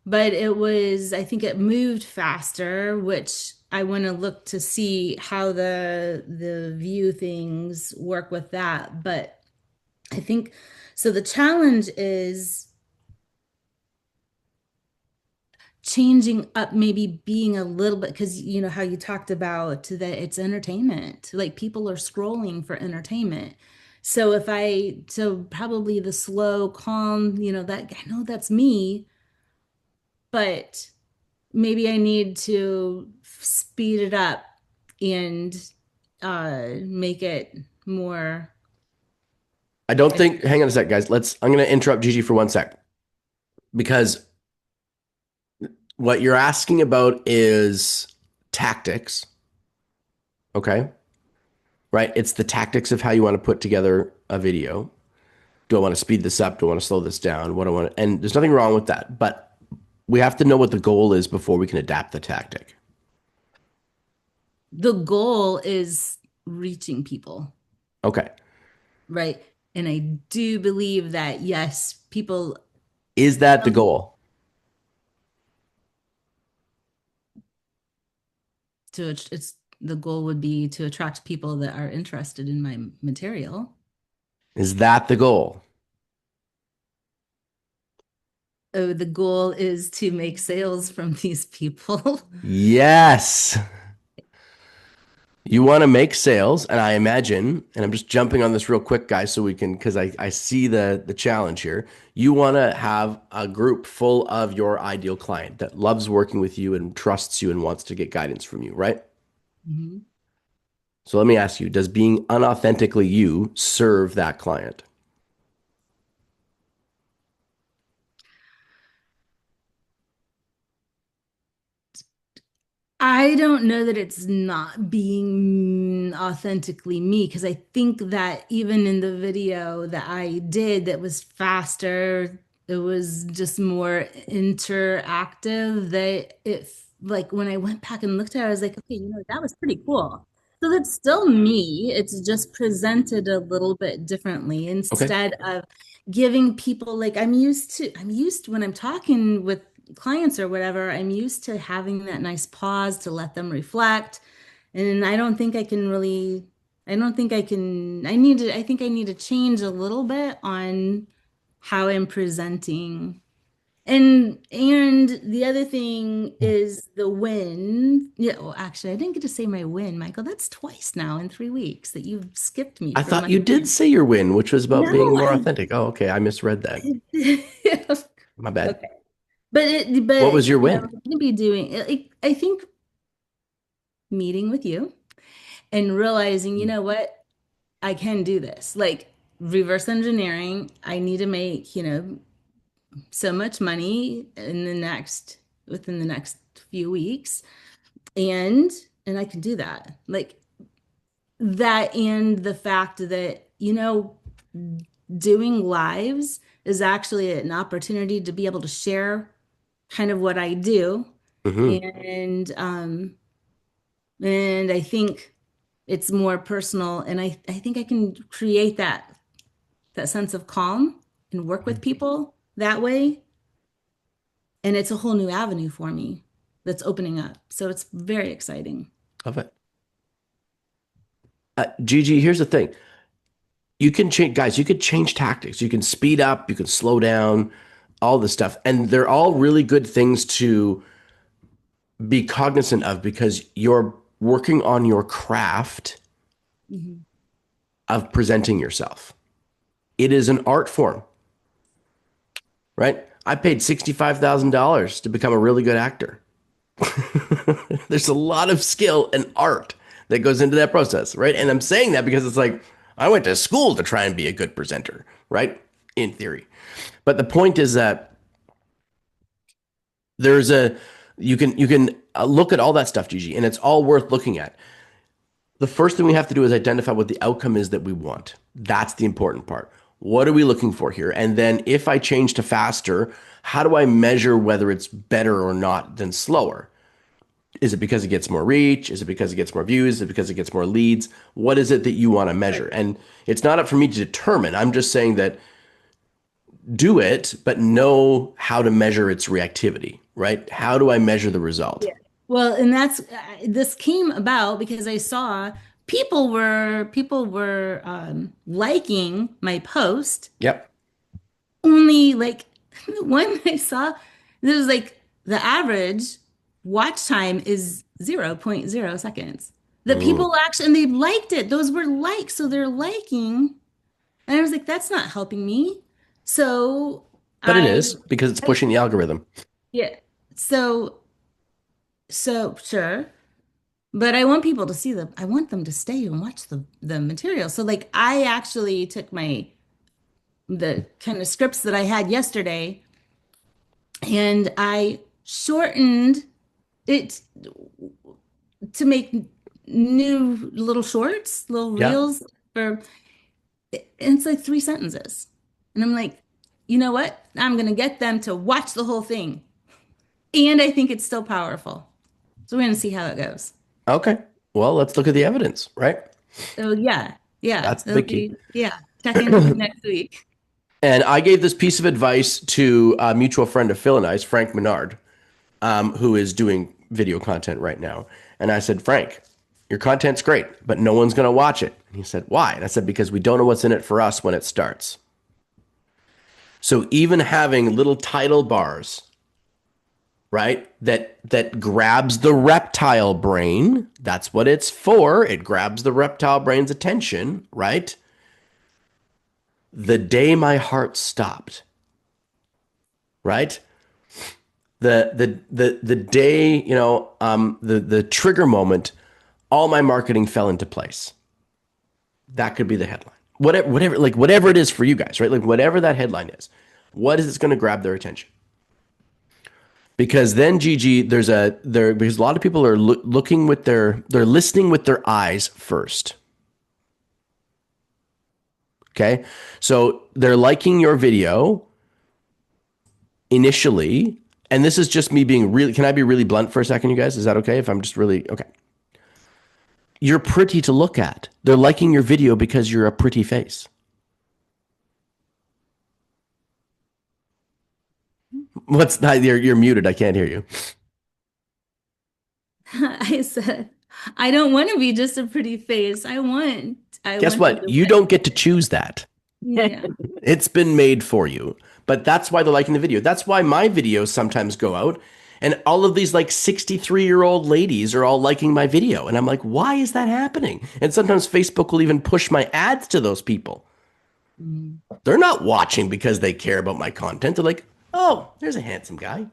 but I think it moved faster, which I want to look to see how the view things work with that. But I think so. The challenge is changing up, maybe being a little bit, because you know how you talked about that it's entertainment, like people are scrolling for entertainment. So so probably the slow, calm, that I know that's me, but maybe I need to speed it up and make it more. I don't think, hang on a sec, guys. I'm going to interrupt Gigi for 1 sec because what you're asking about is tactics. Okay. Right. It's the tactics of how you want to put together a video. Do I want to speed this up? Do I want to slow this down? What do I want to, and there's nothing wrong with that, but we have to know what the goal is before we can adapt the tactic. The goal is reaching people, Okay. right? And I do believe that, yes, people, Is that the goal? it's the goal would be to attract people that are interested in my material. Is that the goal? Oh, the goal is to make sales from these people. Yes. You want to make sales, and I imagine, and I'm just jumping on this real quick, guys, so we can, because I see the challenge here. You want to have a group full of your ideal client that loves working with you and trusts you and wants to get guidance from you, right? Mhm. So let me ask you, does being unauthentically you serve that client? I don't know that it's not being authentically me, because I think that even in the video that I did that was faster, it was just more interactive. Like when I went back and looked at it, I was like, okay, that was pretty cool. So that's still me. It's just presented a little bit differently Okay. instead of giving people, like, I'm used when I'm talking with clients or whatever, I'm used to having that nice pause to let them reflect. And I don't think I can really, I don't think I can, I think I need to change a little bit on how I'm presenting. And the other thing is the win. Yeah, well, actually, I didn't get to say my win, Michael. That's twice now in 3 weeks that you've skipped me I from thought my you did win. say your win, which was about being No, more I authentic. Oh, okay. I misread that. My bad. okay. But What was your I'm win? going to be doing. I think meeting with you and realizing, you know what, I can do this. Like reverse engineering, I need to make, so much money within the next few weeks. And and I can do that. Like that, and the fact that, doing lives is actually an opportunity to be able to share kind of what I do. Hmm. And I think it's more personal, and I think I can create that sense of calm and work with people that way. And it's a whole new avenue for me that's opening up. So it's very exciting. Love it. Gigi, here's the thing. You can change, guys, you could change tactics. You can speed up, you can slow down, all this stuff. And they're all really good things to be cognizant of because you're working on your craft Mhm. of presenting yourself. It is an art form, right? I paid $65,000 to become a really good actor. There's a lot of skill and art that goes into that process, right? And I'm saying that because it's like I went to school to try and be a good presenter, right? In theory. But the point is that there's a you can look at all that stuff, Gigi, and it's all worth looking at. The first thing we have to do is identify what the outcome is that we want. That's the important part. What are we looking for here? And then if I change to faster, how do I measure whether it's better or not than slower? Is it because it gets more reach? Is it because it gets more views? Is it because it gets more leads? What is it that you want to measure? And it's not up for me to determine. I'm just saying that do it, but know how to measure its reactivity, right? How do I measure the result? Yeah. Well, and that's this came about because I saw people were liking my post. Yep. Only like the one I saw, there was like the average watch time is 0.0 seconds. The Mm. people actually, and they liked it. Those were likes, so they're liking. And I was like, that's not helping me. So But it I, is because it's I pushing the algorithm. yeah. So sure. But I want people to see I want them to stay and watch the material. So like I actually took the kind of scripts that I had yesterday and I shortened it to make new little shorts, little Yeah. reels for and it's like 3 sentences. And I'm like, you know what? I'm gonna get them to watch the whole thing. And I think it's still powerful. So we're gonna see how it goes. Okay. Well, let's look at the evidence, right? So yeah, That's the it'll big key. be check in with me next week. And I gave this piece of advice to a mutual friend of Phil and I's, Frank Menard, who is doing video content right now. And I said, Frank, your content's great, but no one's going to watch it. And he said, why? And I said, because we don't know what's in it for us when it starts. So even having little title bars, right, that grabs the reptile brain, that's what it's for. It grabs the reptile brain's attention, right? The day my heart stopped, right? The day, the trigger moment, all my marketing fell into place. That could be the headline. Whatever it is for you guys, right? Like whatever that headline is, what is it's going to grab their attention? Because then Gigi, because a lot of people are looking with they're listening with their eyes first. Okay, so they're liking your video initially, and this is just me being really. Can I be really blunt for a second, you guys? Is that okay? If I'm just really okay. You're pretty to look at. They're liking your video because you're a pretty face. What's that? You're muted. I can't hear you. I said, I don't want to be just a pretty face. I Guess want them what? to You like don't get to it. choose that. Yeah. It's been made for you. But that's why they're liking the video. That's why my videos sometimes go out and all of these like 63-year-old ladies are all liking my video. And I'm like, why is that happening? And sometimes Facebook will even push my ads to those people. Mm. They're not watching because they care about my content. They're like, oh, there's a handsome guy.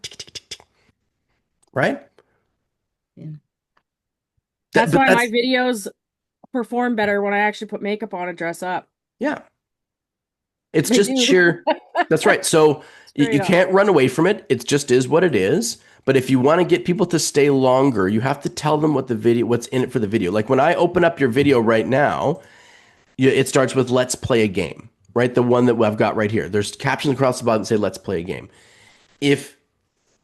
Right? Yeah. That's But why my that's, videos perform better when I actually put makeup on and dress up. yeah. It's They just do. sheer. That's right. So you Straight up. can't run away from it. It just is what it is. But if you want to get people to stay longer, you have to tell them what's in it for the video. Like when I open up your video right now, it starts with "Let's play a game." Right, the one that I've got right here. There's captions across the bottom that say "Let's play a game." If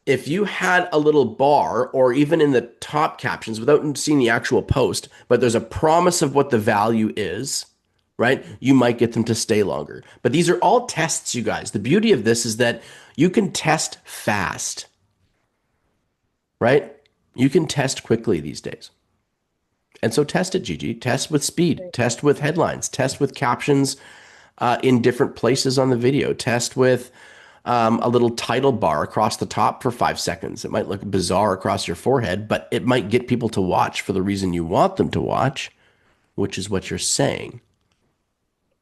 if you had a little bar or even in the top captions without seeing the actual post, but there's a promise of what the value is, right? You might get them to stay longer. But these are all tests, you guys. The beauty of this is that you can test fast, right? You can test quickly these days. And so test it, Gigi. Test with speed, test with headlines, test with captions in different places on the video, test with a little title bar across the top for 5 seconds. It might look bizarre across your forehead, but it might get people to watch for the reason you want them to watch, which is what you're saying.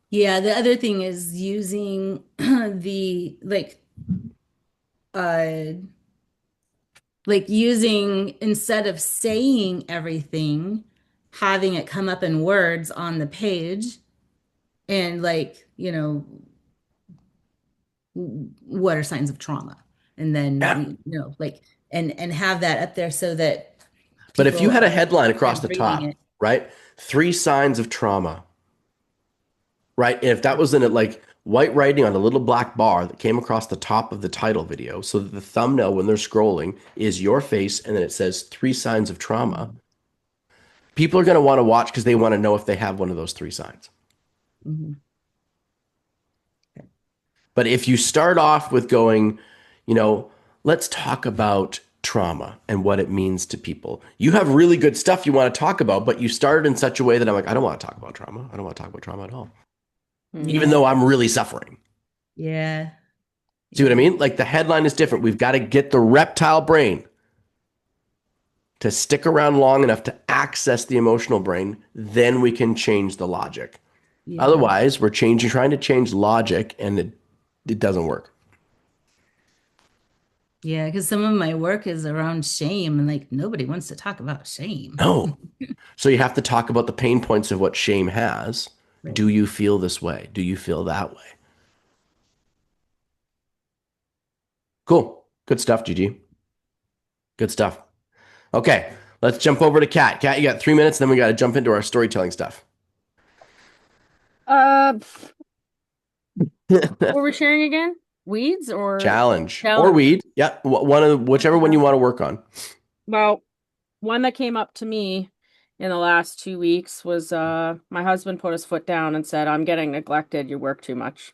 Yeah, the other thing is using the uh using instead of saying everything, having it come up in words on the page and what are signs of trauma? And then Yeah. and have that up there so that But if you people had a are headline kind across of the reading top, it. right? 3 signs of trauma, right? And if that was in it like white writing on a little black bar that came across the top of the title video, so that the thumbnail when they're scrolling is your face and then it says 3 signs of trauma, people are going to want to watch because they want to know if they have one of those 3 signs. Mhm. But if you start off with going, you know, let's talk about trauma and what it means to people. You have really good stuff you want to talk about, but you started in such a way that I'm like, I don't want to talk about trauma. I don't want to talk about trauma at all, even Mm. Yeah. though I'm really suffering. Yeah. See what I Yeah. mean? Like the headline is different. We've got to get the reptile brain to stick around long enough to access the emotional brain. Then we can change the logic. Yeah. Otherwise, we're changing, trying to change logic, and it doesn't work. Yeah, because some of my work is around shame, and like nobody wants to talk about shame. No. So you have to talk about the pain points of what shame has. Do Right. you feel this way? Do you feel that way? Cool. Good stuff, Gigi. Good stuff. Okay, let's jump over to Kat. Kat, you got 3 minutes, then we got to jump into our storytelling stuff. Uh, what were we sharing again? Weeds or Challenge or challenge? weed. Yeah, one of whichever one you want to work on. Well, one that came up to me in the last 2 weeks was my husband put his foot down and said, "I'm getting neglected. You work too much."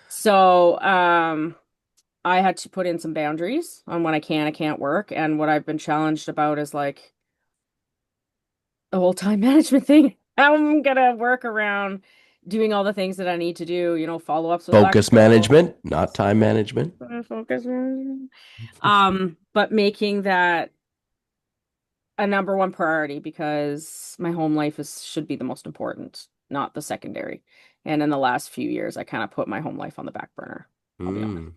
So, I had to put in some boundaries on when I can't work. And what I've been challenged about is like the whole time management thing. How I'm gonna work around doing all the things that I need to do, follow-ups with Focus electrical, management, not time management. focus management. But making that a number one priority because my home life is should be the most important, not the secondary. And in the last few years, I kind of put my home life on the back burner, I'll be honest. Mm.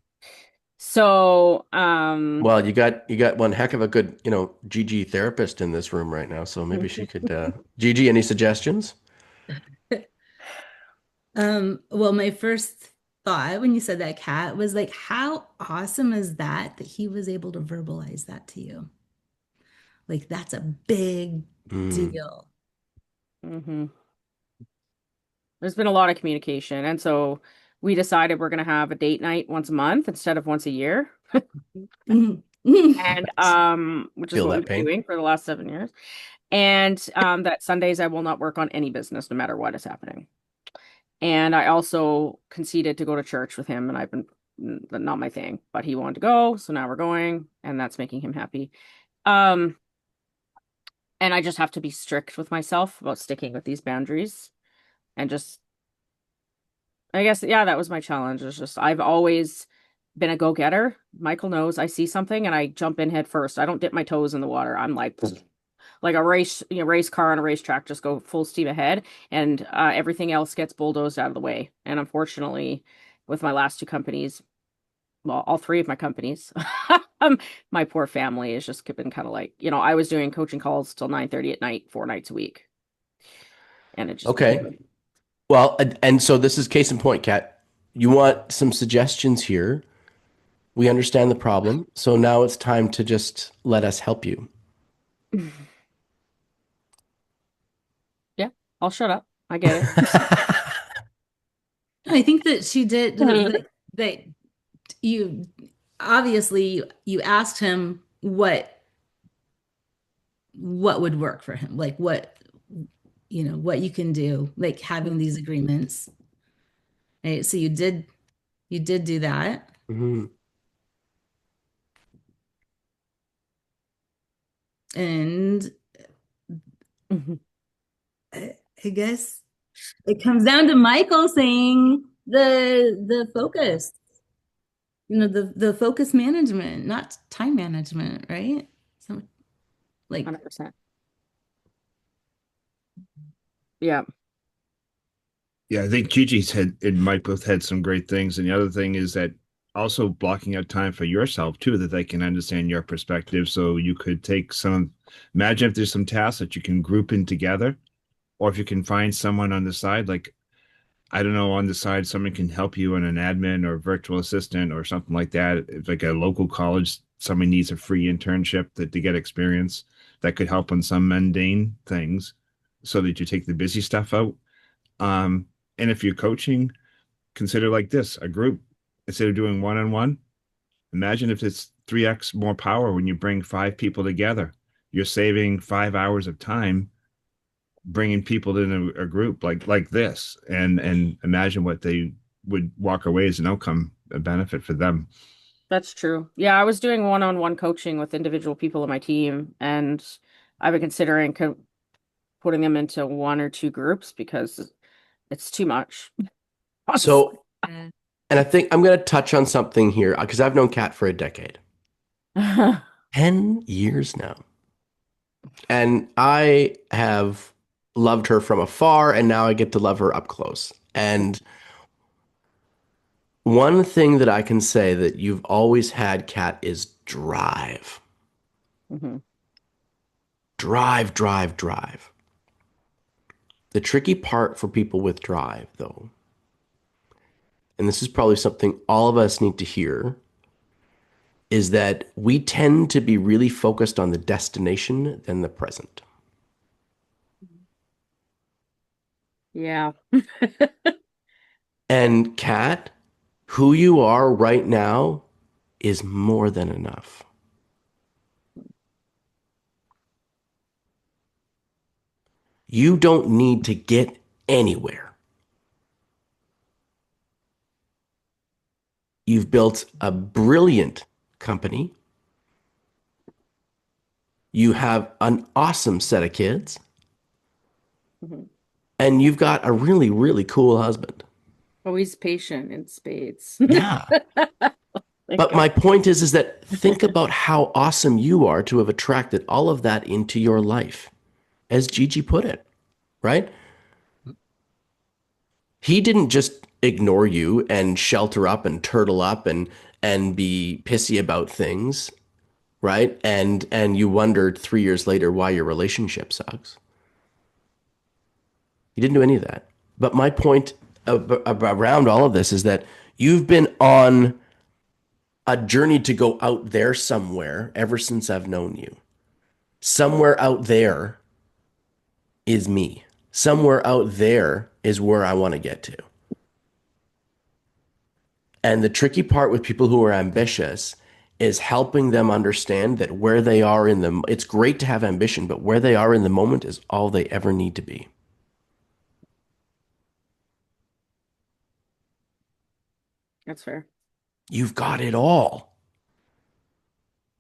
So, Well, you got one heck of a good, GG therapist in this room right now, so maybe she could GG, any suggestions? Well, my first thought when you said that, Cat, was like, how awesome is that that he was able to verbalize that to you? Like, that's a big Mm. deal. mhm. There's been a lot of communication. And so we decided we're going to have a date night once a month instead of once a year. Mhm. And Nice. which is Feel what that we've been pain. doing for the last 7 years. And that Sundays I will not work on any business no matter what is happening. And I also conceded to go to church with him, and I've been not my thing, but he wanted to go, so now we're going, and that's making him happy. Um, and I just have to be strict with myself about sticking with these boundaries and just I guess, yeah, that was my challenge. It's just I've always been a go-getter. Michael knows I see something and I jump in head first. I don't dip my toes in the water. I'm like a race car on a racetrack, just go full steam ahead, and everything else gets bulldozed out of the way. And unfortunately, with my last two companies, well, all three of my companies, my poor family has just been kind of like, I was doing coaching calls till 9:30 at night, 4 nights a week, and it just Okay. became. Well, and so this is case in point, Kat. You want some suggestions here. We understand the problem. So now it's time to just let us help you. Yeah, I'll shut up. I get it. I think that she did like that you obviously you asked him what would work for him, like what you can do, like having these agreements, right? So you did do that. Mhm. And I guess it comes down to Michael saying the focus, the focus management, not time management, right? So like 100%. Yeah. Yeah, I think Gigi's had and Mike both had some great things. And the other thing is that also blocking out time for yourself too, that they can understand your perspective. So you could take some, imagine if there's some tasks that you can group in together, or if you can find someone on the side, like, I don't know, on the side, someone can help you in an admin or virtual assistant or something like that. If like a local college, somebody needs a free internship that to get experience that could help on some mundane things so that you take the busy stuff out. Um, and if you're coaching, consider like this a group instead of doing one on one. Imagine if it's 3x more power when you bring five people together. You're saving 5 hours of time bringing people in a group like this, and imagine what they would walk away as an outcome, a benefit for them. That's true. Yeah, I was doing one-on-one coaching with individual people in my team, and I've been considering putting them into one or two groups because it's too much. Honestly. So, and I think I'm going to touch on something here because I've known Kat for a decade, 10 years now. And I have loved her from afar, and now I get to love her up close. And one thing that I can say that you've always had, Kat, is drive. Mhm. Drive, drive, drive. The tricky part for people with drive, though, and this is probably something all of us need to hear, is that we tend to be really focused on the destination than the present. Yeah. And Kat, who you are right now is more than enough. You don't need to get anywhere. You've built a brilliant company. You have an awesome set of kids, Mhm. and you've got a really, really cool husband. Always patient in spades. Yeah. Thank But God. my point is that think about how awesome you are to have attracted all of that into your life, as Gigi put it, right? He didn't just ignore you and shelter up and turtle up and be pissy about things, right? And you wondered 3 years later why your relationship sucks. He didn't do any of that. But my point around all of this is that you've been on a journey to go out there somewhere ever since I've known you. Somewhere out there is me. Somewhere out there is where I want to get to. And the tricky part with people who are ambitious is helping them understand that where they are in the, it's great to have ambition, but where they are in the moment is all they ever need to be. That's fair. You've got it all.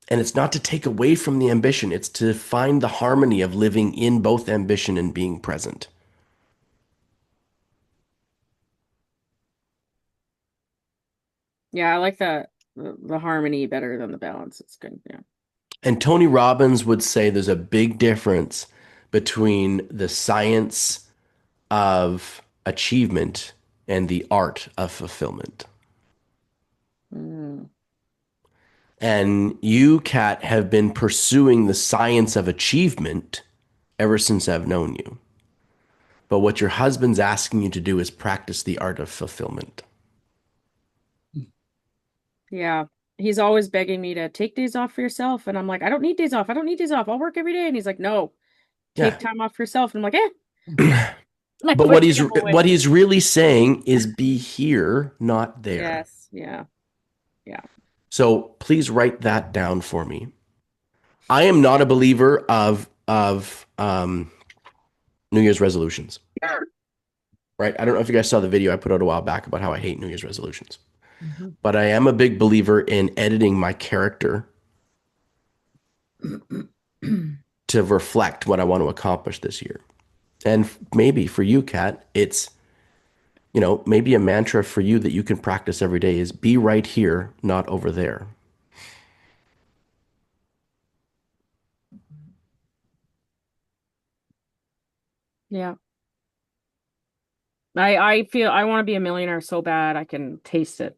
And it's not to take away from the ambition, it's to find the harmony of living in both ambition and being present. Yeah, I like the harmony better than the balance. It's good. Yeah. And Tony Robbins would say there's a big difference between the science of achievement and the art of fulfillment. Mm. And you, Kat, have been pursuing the science of achievement ever since I've known you. But what your husband's asking you to do is practice the art of fulfillment. Yeah. He's always begging me to take days off for yourself. And I'm like, I don't need days off. I don't need days off. I'll work every day. And he's like, no, take Yeah. time off for yourself. And I'm like, eh, I But quit gambling. what he's really saying is be here, not there. Yes. Yeah. Yeah. So please write that down for me. I am not a believer of New Year's resolutions. Right? I don't know if you guys saw the video I put out a while back about how I hate New Year's resolutions. Mhm. But I am a big believer in editing my character to reflect what I want to accomplish this year. And maybe for you, Kat, it's, maybe a mantra for you that you can practice every day is be right here, not over there. Yeah. I feel I want to be a millionaire so bad I can taste it.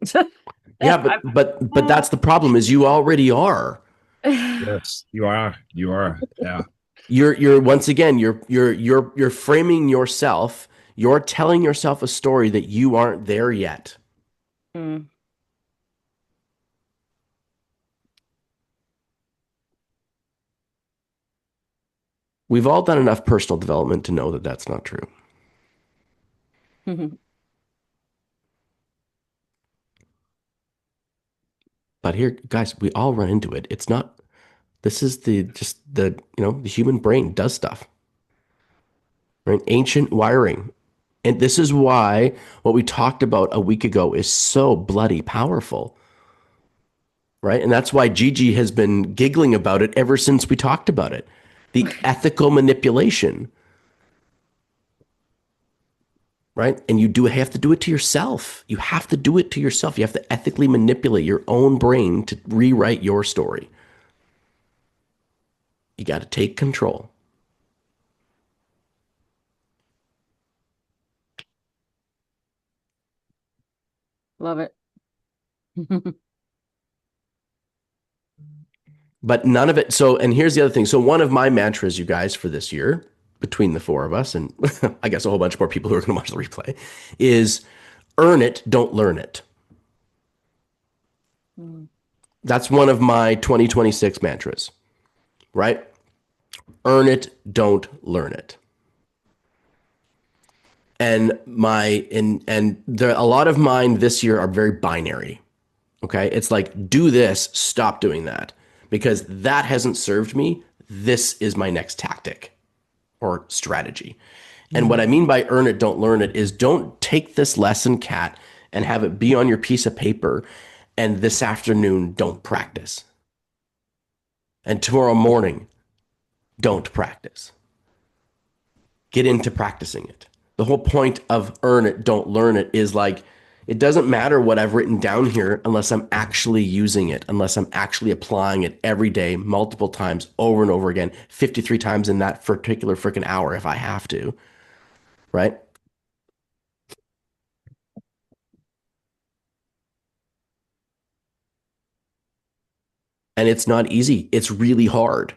Yeah, but that's the problem is you already are. Yes, you are. You are. Yeah. You're once again you're framing yourself, you're telling yourself a story that you aren't there yet. Mm. We've all done enough personal development to know that that's not true. But here, guys, we all run into it. It's not, this is the human brain does stuff, right? Ancient wiring. And this is why what we talked about a week ago is so bloody powerful. right? And that's why Gigi has been giggling about it ever since we talked about it. The ethical manipulation, right? And you have to do it to yourself. You have to do it to yourself. You have to ethically manipulate your own brain to rewrite your story. You got to take control. Love it. But none of it. So, and here's the other thing. So, one of my mantras, you guys, for this year, between the four of us, and I guess a whole bunch more people who are going to watch the replay, is earn it, don't learn it. That's one of my 2026 mantras, right? Earn it, don't learn it. And a lot of mine this year are very binary. Okay. It's like, do this, stop doing that, because that hasn't served me. This is my next tactic or strategy. And what I mean by earn it, don't learn it is don't take this lesson, Kat, and have it be on your piece of paper. And this afternoon, don't practice. And tomorrow morning, don't practice. Get into practicing it. The whole point of earn it, don't learn it is like, it doesn't matter what I've written down here unless I'm actually using it, unless I'm actually applying it every day, multiple times, over and over again, 53 times in that particular freaking hour if I have to, right? And it's not easy. It's really hard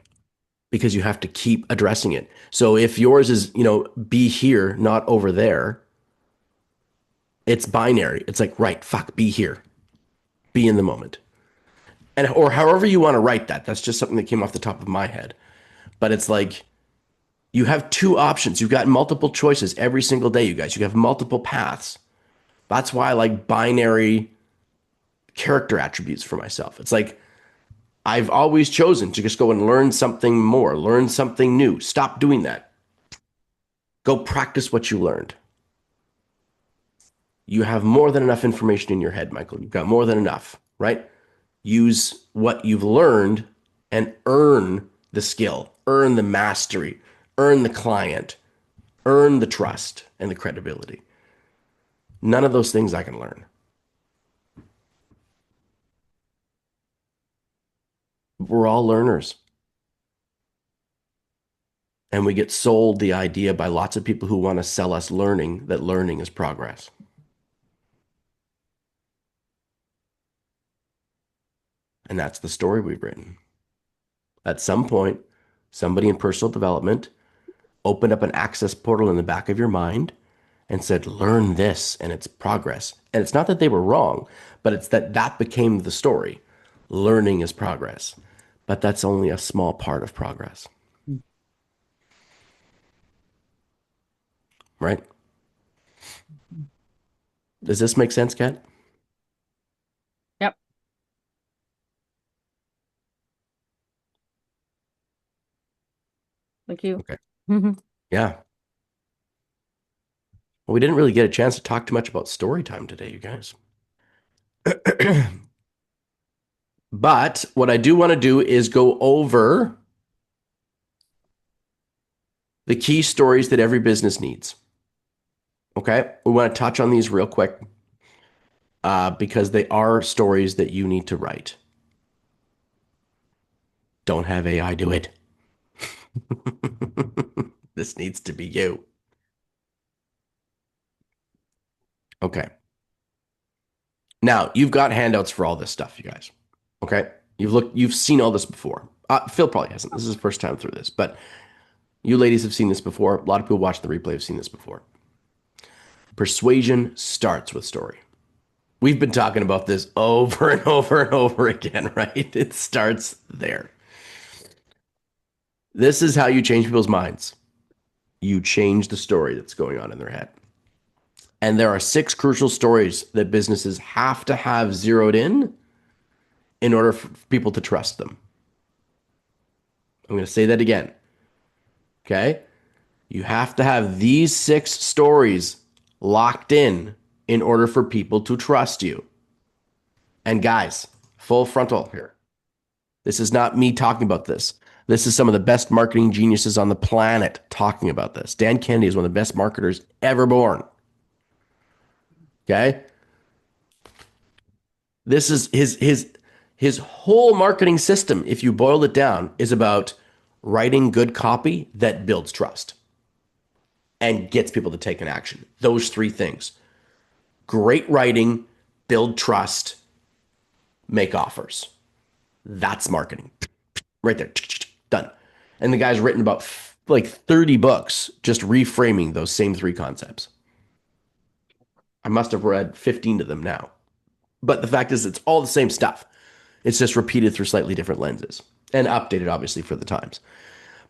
because you have to keep addressing it. So if yours is, be here, not over there, it's binary. It's like, right, fuck, be here, be in the moment. And or however you want to write that. That's just something that came off the top of my head. But it's like you have two options. You've got multiple choices every single day, you guys. You have multiple paths. That's why I like binary character attributes for myself. It's like I've always chosen to just go and learn something more, learn something new. Stop doing that. Go practice what you learned. You have more than enough information in your head, Michael. You've got more than enough, right? Use what you've learned and earn the skill, earn the mastery, earn the client, earn the trust and the credibility. None of those things I can learn. We're all learners. And we get sold the idea by lots of people who want to sell us learning, that learning is progress. And that's the story we've written. At some point, somebody in personal development opened up an access portal in the back of your mind and said, learn this, and it's progress. And it's not that they were wrong, but it's that became the story. Learning is progress. But that's only a small part of progress. Right? Does this make sense, Kat? Yep. Thank you. Okay. Yeah. Well, we didn't really get a chance to talk too much about story time today, you guys. But what I do want to do is go over the key stories that every business needs. Okay. We want to touch on these real quick because they are stories that you need to write. Don't have AI do it. This needs to be you. Okay. Now, you've got handouts for all this stuff, you guys. Okay. You've seen all this before. Phil probably hasn't. This is his first time through this, but you ladies have seen this before. A lot of people watching the replay have seen this before. Persuasion starts with story. We've been talking about this over and over and over again, right? It starts there. This is how you change people's minds. You change the story that's going on in their head. And there are 6 crucial stories that businesses have to have zeroed in order for people to trust them. I'm going to say that again. Okay? You have to have these 6 stories locked in order for people to trust you. And guys, full frontal here. This is not me talking about this. This is some of the best marketing geniuses on the planet talking about this. Dan Kennedy is one of the best marketers ever born. Okay? This is his whole marketing system, if you boil it down, is about writing good copy that builds trust and gets people to take an action. Those three things. Great writing, build trust, make offers. That's marketing. Right there. Done. And the guy's written about like 30 books just reframing those same three concepts. I must have read 15 of them now. But the fact is, it's all the same stuff. It's just repeated through slightly different lenses and updated, obviously, for the times.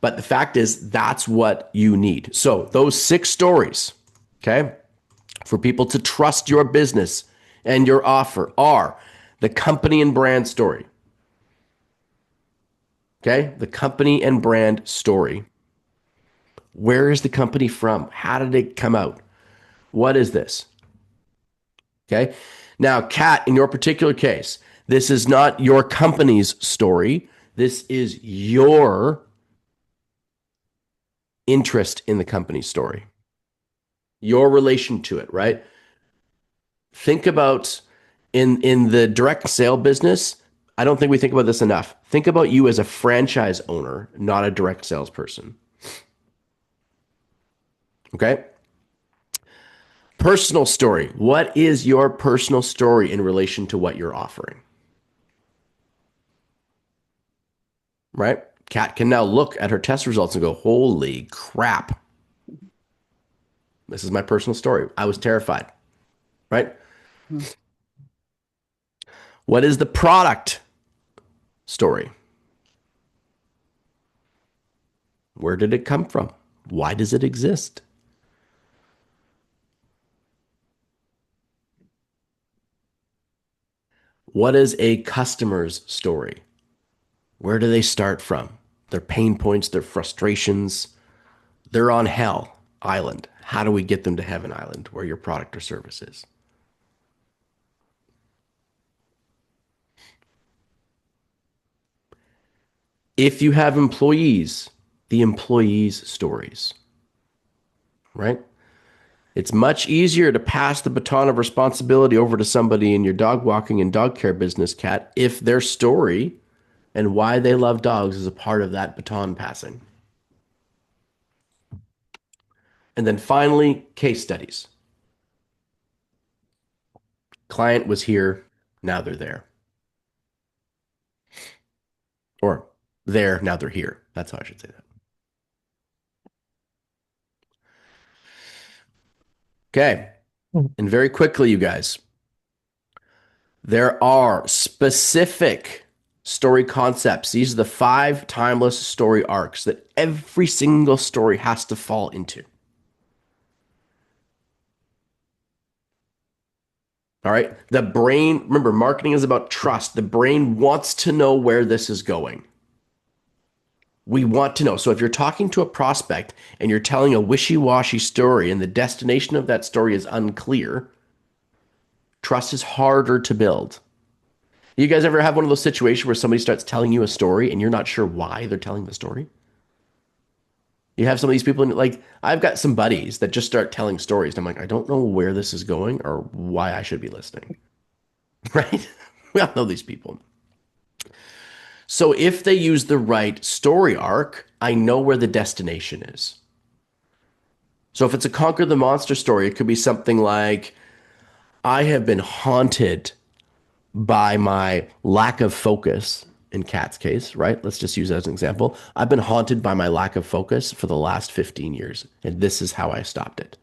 But the fact is, that's what you need. So those 6 stories, okay, for people to trust your business and your offer are the company and brand story. Okay, the company and brand story. Where is the company from? How did it come out? What is this? Okay. Now, Kat, in your particular case, this is not your company's story. This is your interest in the company's story, your relation to it, right? Think about in the direct sale business. I don't think we think about this enough. Think about you as a franchise owner, not a direct salesperson. Okay. Personal story. What is your personal story in relation to what you're offering? Right? Kat can now look at her test results and go, holy crap. This is my personal story. I was terrified. Right? What is the product story? Where did it come from? Why does it exist? What is a customer's story? Where do they start from? Their pain points, their frustrations. They're on hell island. How do we get them to heaven island where your product or service is? If you have employees, the employees' stories, right? It's much easier to pass the baton of responsibility over to somebody in your dog walking and dog care business, Kat, if their story and why they love dogs is a part of that baton passing. And then finally, case studies. Client was here, now they're there. Or there, now they're here. That's how I should say that. Okay. And very quickly, you guys, there are specific story concepts. These are the 5 timeless story arcs that every single story has to fall into. All right. The brain, remember, marketing is about trust. The brain wants to know where this is going. We want to know. So if you're talking to a prospect and you're telling a wishy-washy story and the destination of that story is unclear, trust is harder to build. You guys ever have one of those situations where somebody starts telling you a story and you're not sure why they're telling the story? You have some of these people, like I've got some buddies that just start telling stories. And I'm like, I don't know where this is going or why I should be listening. Right? We all know these people. So if they use the right story arc, I know where the destination is. So if it's a conquer the monster story, it could be something like, I have been haunted by my lack of focus in Kat's case, right? Let's just use that as an example. I've been haunted by my lack of focus for the last 15 years, and this is how I stopped it.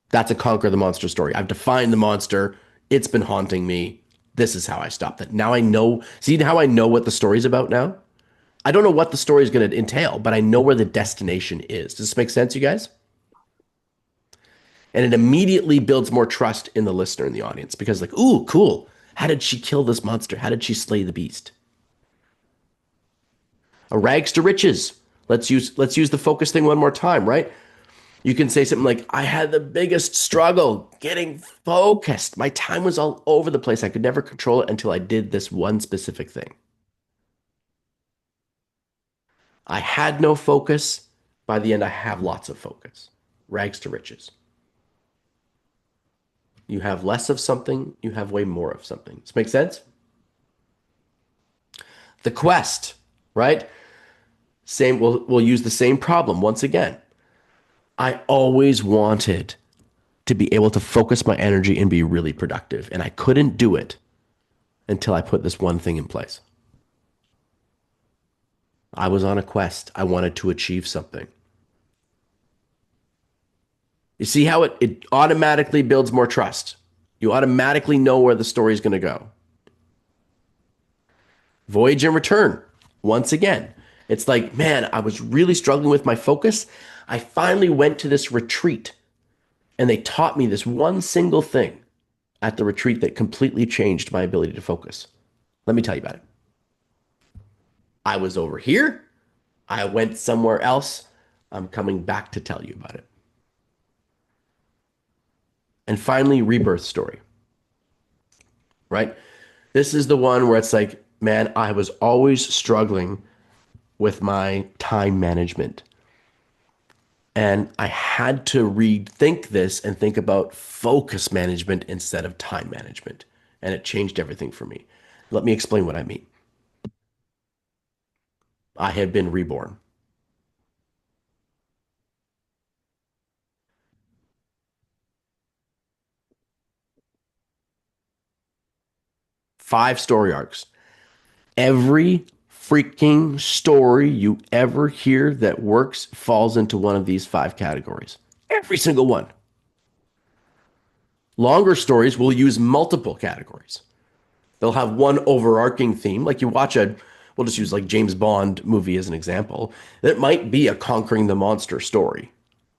That's a conquer the monster story. I've defined the monster. It's been haunting me. This is how I stopped it. Now I know, see how I know what the story's about now? I don't know what the story is going to entail, but I know where the destination is. Does this make sense, you guys? And it immediately builds more trust in the listener in the audience because like, ooh, cool. How did she kill this monster? How did she slay the beast? A rags to riches. Let's use the focus thing one more time, right? You can say something like, I had the biggest struggle getting focused. My time was all over the place. I could never control it until I did this one specific thing. I had no focus. By the end, I have lots of focus. Rags to riches. You have less of something, you have way more of something. Does this make sense? The quest, right? Same, we'll use the same problem once again. I always wanted to be able to focus my energy and be really productive, and I couldn't do it until I put this one thing in place. I was on a quest. I wanted to achieve something. You see how it automatically builds more trust. You automatically know where the story is going to go. Voyage and return. Once again, it's like, man, I was really struggling with my focus. I finally went to this retreat and they taught me this one single thing at the retreat that completely changed my ability to focus. Let me tell you about it. I was over here. I went somewhere else. I'm coming back to tell you about it. And finally, rebirth story, right? This is the one where it's like, man, I was always struggling with my time management. And I had to rethink this and think about focus management instead of time management. And it changed everything for me. Let me explain what I mean. I had been reborn. Five story arcs. Every freaking story you ever hear that works falls into one of these five categories. Every single one. Longer stories will use multiple categories. They'll have one overarching theme. Like you watch we'll just use like James Bond movie as an example. It might be a conquering the monster story,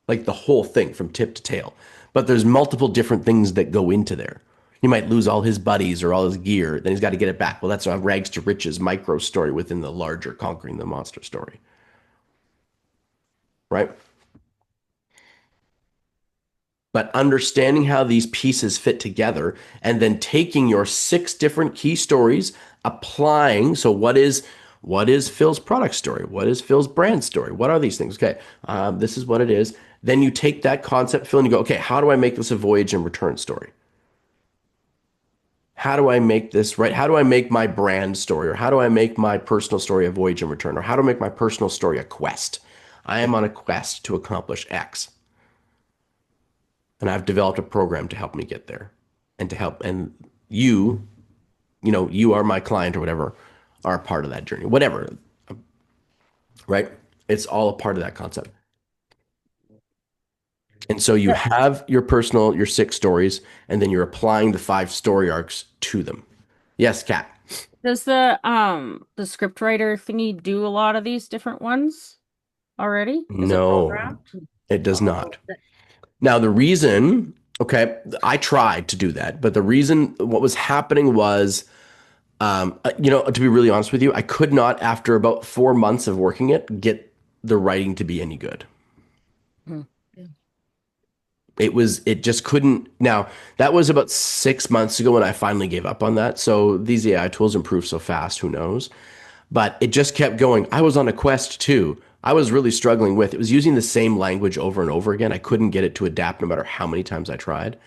like the whole thing from tip to tail. But there's multiple different things that go into there. He might lose all his buddies or all his gear. Then he's got to get it back. Well, that's a rags to riches micro story within the larger conquering the monster story, right? But understanding how these pieces fit together and then taking your six different key stories, applying. So what is Phil's product story? What is Phil's brand story? What are these things? Okay, this is what it is. Then you take that concept, Phil, and you go, okay, how do I make this a voyage and return story? How do I make this right? How do I make my brand story? Or how do I make my personal story a voyage and return? Or how do I make my personal story a quest? I am on a quest to accomplish X. And I've developed a program to help me get there and to help. And you are my client or whatever, are a part of that journey, whatever, right? It's all a part of that concept. And so you have your six stories, and then you're applying the five story arcs to them. Yes, Kat. Does the script writer thingy do a lot of these different ones already? Is it No, programmed? it does Oh, not. Now, the reason, okay, I tried to do that, but the reason what was happening was, to be really honest with you, I could not, after about 4 months of working it, get the writing to be any good. Hmm. Yeah. It just couldn't. Now, that was about 6 months ago when I finally gave up on that. So these AI tools improve so fast, who knows? But it just kept going. I was on a quest too. I was really struggling with it. Was using the same language over and over again. I couldn't get it to adapt no matter how many times I tried.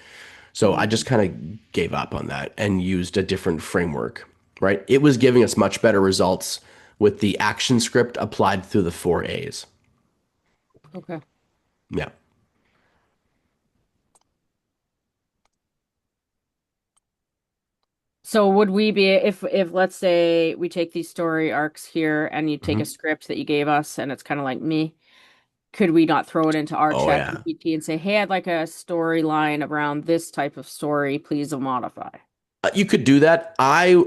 So I just kind of gave up on that and used a different framework, right? It was giving us much better results with the action script applied through the four A's. okay. Yeah. So would we be if let's say we take these story arcs here and you take a Mhm. script that you gave us and it's kind of like me, could we not throw it into our Oh, chat yeah. GPT and say, hey, I'd like a storyline around this type of story, please modify. You could do that. I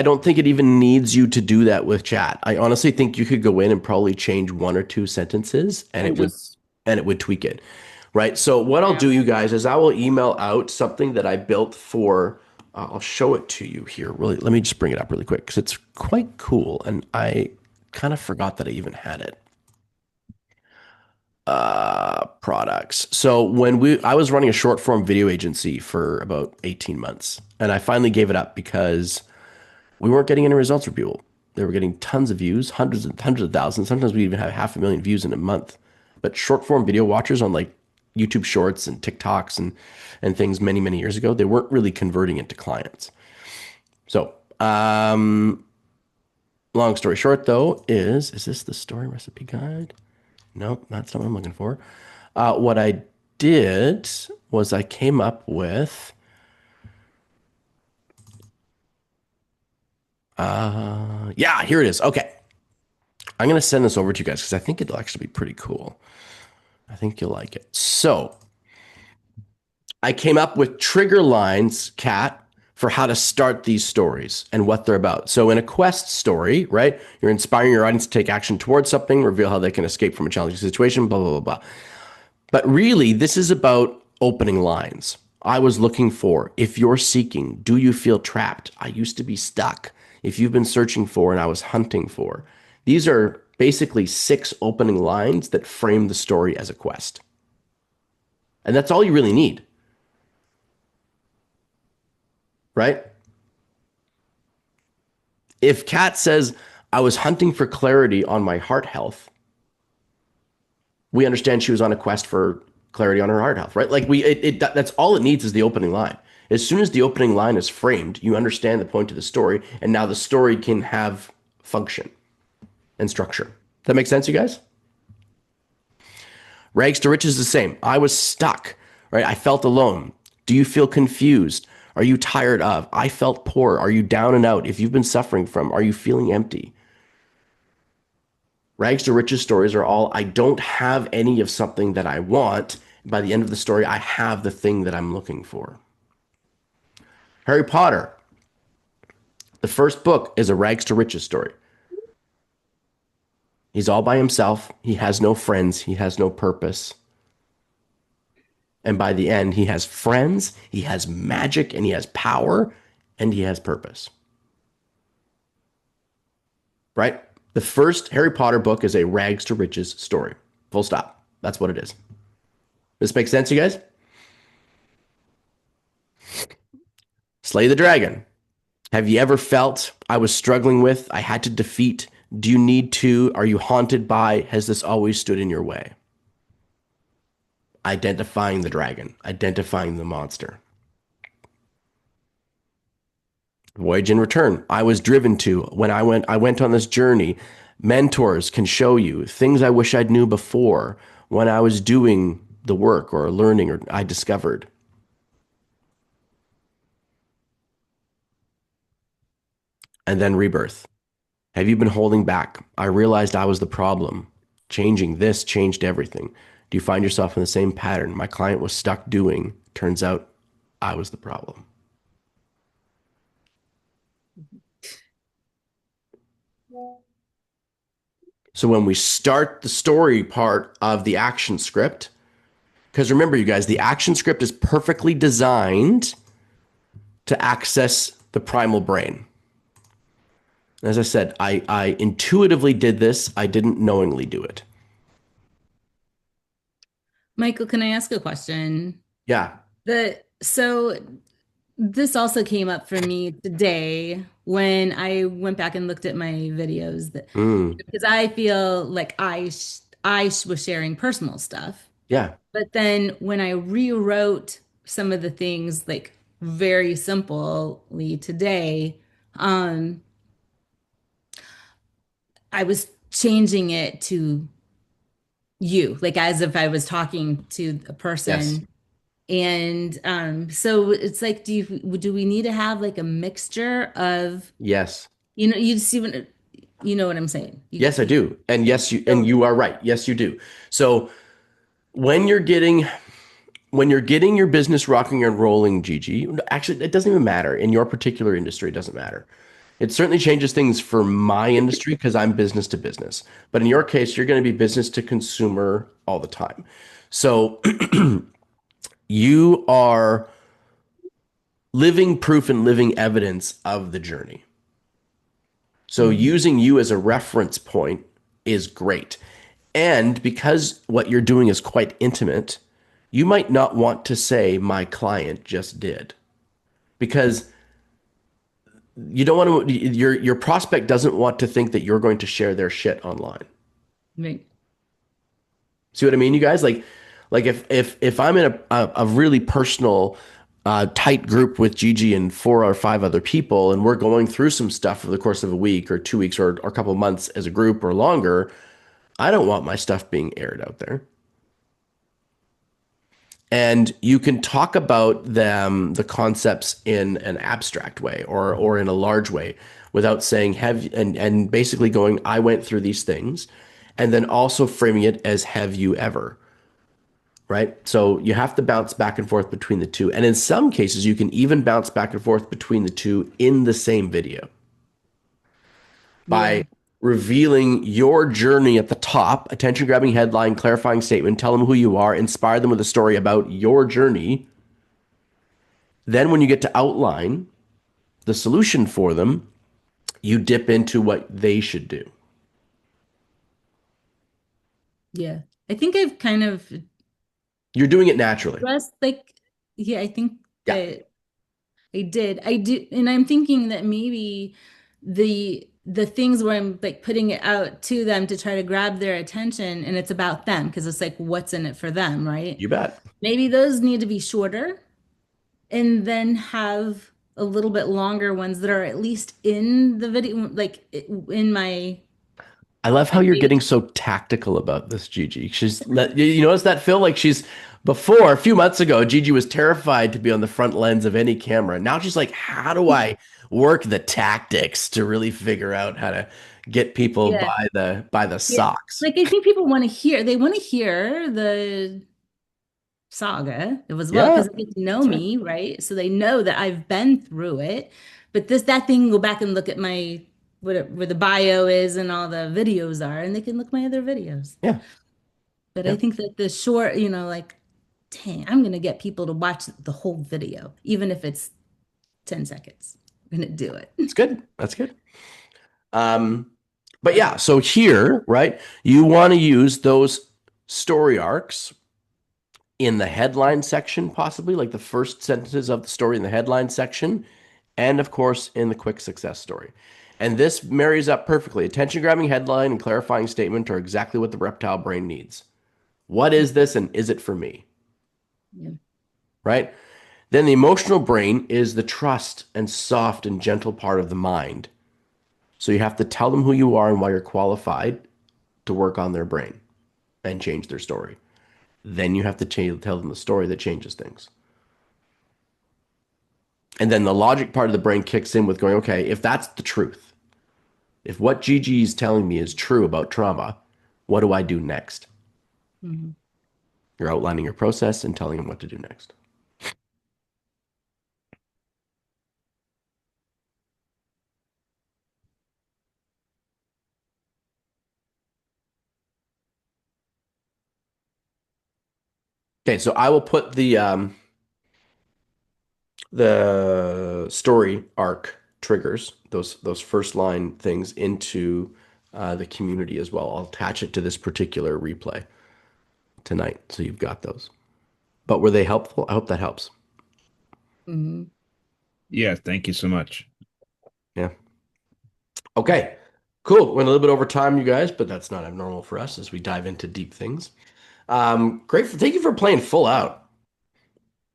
don't think it even needs you to do that with chat. I honestly think you could go in and probably change one or two sentences and And just it would tweak it. Right. So what I'll yeah. do, you guys, is I will email out something that I built for, I'll show it to you here. Really, let me just bring it up really quick because it's quite cool. And I kind of forgot that I even had it. Products. So I was running a short form video agency for about 18 months, and I finally gave it up because we weren't getting any results from people. They were getting tons of views, hundreds of thousands. Sometimes we even have 500,000 views in a month. But short form video watchers on like YouTube Shorts and TikToks and things many years ago, they weren't really converting into clients. So, long story short, though, is this the story recipe guide? Nope, that's not what I'm looking for. What I did was I came up with, yeah, here it is. Okay. I'm going to send this over to you guys because I think it'll actually be pretty cool. I think you'll like it. So I came up with trigger lines, Kat, for how to start these stories and what they're about. So in a quest story, right, you're inspiring your audience to take action towards something, reveal how they can escape from a challenging situation, blah, blah, blah, blah. But really, this is about opening lines. I was looking for, if you're seeking, do you feel trapped? I used to be stuck. If you've been searching for and I was hunting for. These are basically 6 opening lines that frame the story as a quest. And that's all you really need. Right? If Kat says, I was hunting for clarity on my heart health, we understand she was on a quest for clarity on her heart health, right? Like that's all it needs is the opening line. As soon as the opening line is framed, you understand the point of the story, and now the story can have function and structure. That make sense, you guys? Rags to riches is the same. I was stuck, right? I felt alone. Do you feel confused? Are you tired of? I felt poor. Are you down and out? If you've been suffering from, are you feeling empty? Rags to riches stories are all, I don't have any of something that I want. By the end of the story, I have the thing that I'm looking for. Harry Potter, the first book is a rags to riches story. He's all by himself. He has no friends. He has no purpose. And by the end, he has friends, he has magic, and he has power, and he has purpose. Right? The first Harry Potter book is a rags to riches story. Full stop. That's what it is. This makes sense, you guys? Slay the dragon. Have you ever felt I was struggling with, I had to defeat? Do you need to? Are you haunted by? Has this always stood in your way? Identifying the dragon, identifying the monster. Voyage and return. I was driven to when I went on this journey. Mentors can show you things I wish I'd knew before when I was doing the work or learning or I discovered. And then rebirth. Have you been holding back? I realized I was the problem. Changing this changed everything. Do you find yourself in the same pattern? My client was stuck doing. Turns out I was the problem. So when we start the story part of the action script, because remember, you guys, the action script is perfectly designed to access the primal brain. As I said, I intuitively did this. I didn't knowingly do it. Michael, can I ask a question? Yeah. So this also came up for me today when I went back and looked at my videos because I feel like I was sharing personal stuff. Yeah. But then when I rewrote some of the things like very simply today, I was changing it to you, like as if I was talking to a Yes. person. And so it's like, do we need to have like a mixture of, Yes. you see what, you know what I'm saying? Yes, I do. And yes, you are right. Yes, you do. So when you're getting your business rocking and rolling, Gigi, actually, it doesn't even matter. In your particular industry, it doesn't matter. It certainly changes things for my industry because I'm business to business. But in your case, you're going to be business to consumer all the time. So you are living proof and living evidence of the journey. So using you as a reference point is great. And because what you're doing is quite intimate, you might not want to say, my client just did, because you don't want to, your prospect doesn't want to think that you're going to share their shit online. Right. See what I mean, you guys? Like if I'm in a really personal, tight group with Gigi and 4 or 5 other people, and we're going through some stuff over the course of a week or 2 weeks or a couple of months as a group or longer, I don't want my stuff being aired out there. And you can talk about them, the concepts in an abstract way or in a large way without saying have and basically going, I went through these things, and then also framing it as have you ever, right? So you have to bounce back and forth between the two. And in some cases, you can even bounce back and forth between the two in the same video Yeah. by revealing your journey at the top, attention grabbing headline, clarifying statement, tell them who you are, inspire them with a story about your journey. Then when you get to outline the solution for them, you dip into what they should do. Yeah. I think I've kind of You're doing it naturally. dressed like, yeah, I think Yeah, that I did. I do, and I'm thinking that maybe the things where I'm like putting it out to them to try to grab their attention and it's about them because it's like what's in it for them, right? you bet. Maybe those need to be shorter and then have a little bit longer ones that are at least in the video, like in I love how my you're getting page. so tactical about this, Gigi. You notice that, Phil? Like she's before a few months ago, Gigi was terrified to be on the front lens of any camera. Now she's like, how do I work the tactics to really figure out how to get people Yeah. by the Yeah. socks? Like I think people want to hear, they want to hear the saga. It was well Yeah, because they get to know that's right. me, right? So they know that I've been through it. But that thing, go back and look at my where the bio is and all the videos are, and they can look my other videos. Yeah, But I yeah. think that the short, like, dang, I'm gonna get people to watch the whole video, even if it's 10 seconds. I'm gonna do it. It's good. That's good. Um, but yeah, so here, right, you want to use those story arcs in the headline section, possibly like the first sentences of the story in the headline section, and of course in the quick success story. And this marries up perfectly. Attention grabbing headline and clarifying statement are exactly what the reptile brain needs. What is this and is it for me? Yeah. Right? Then the emotional brain is the trust and soft and gentle part of the mind. So you have to tell them who you are and why you're qualified to work on their brain and change their story. Then you have to tell them the story that changes things. And then the logic part of the brain kicks in with going, okay, if that's the truth, if what Gigi is telling me is true about trauma, what do I do next? Mhm. You're outlining your process and telling them what to do next. Okay, so I will put the story arc triggers, those first line things into the community as well. I'll attach it to this particular replay tonight, so you've got those. But were they helpful? I hope that helps. Mhm. Yeah, thank you so much. Yeah. Okay. Cool. Went a little bit over time, you guys, but that's not abnormal for us as we dive into deep things. Great. Thank you for playing full out.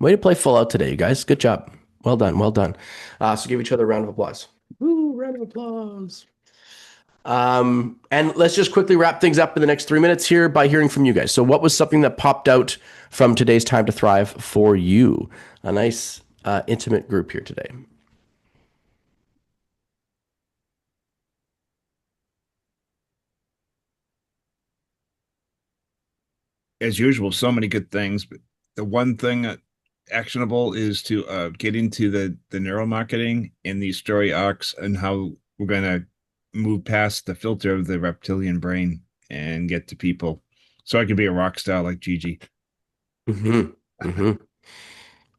Way to play full out today, you guys. Good job. Well done. Well done. So give each other a round of applause. Woo, round of applause. And let's just quickly wrap things up in the next 3 minutes here by hearing from you guys. So, what was something that popped out from today's Time to Thrive for you? A nice, intimate group here today. As usual, so many good things, but the one thing actionable is to get into the neuromarketing and these story arcs and how we're going to move past the filter of the reptilian brain and get to people so I can be a rock star like Gigi. Mm-hmm. Mm-hmm.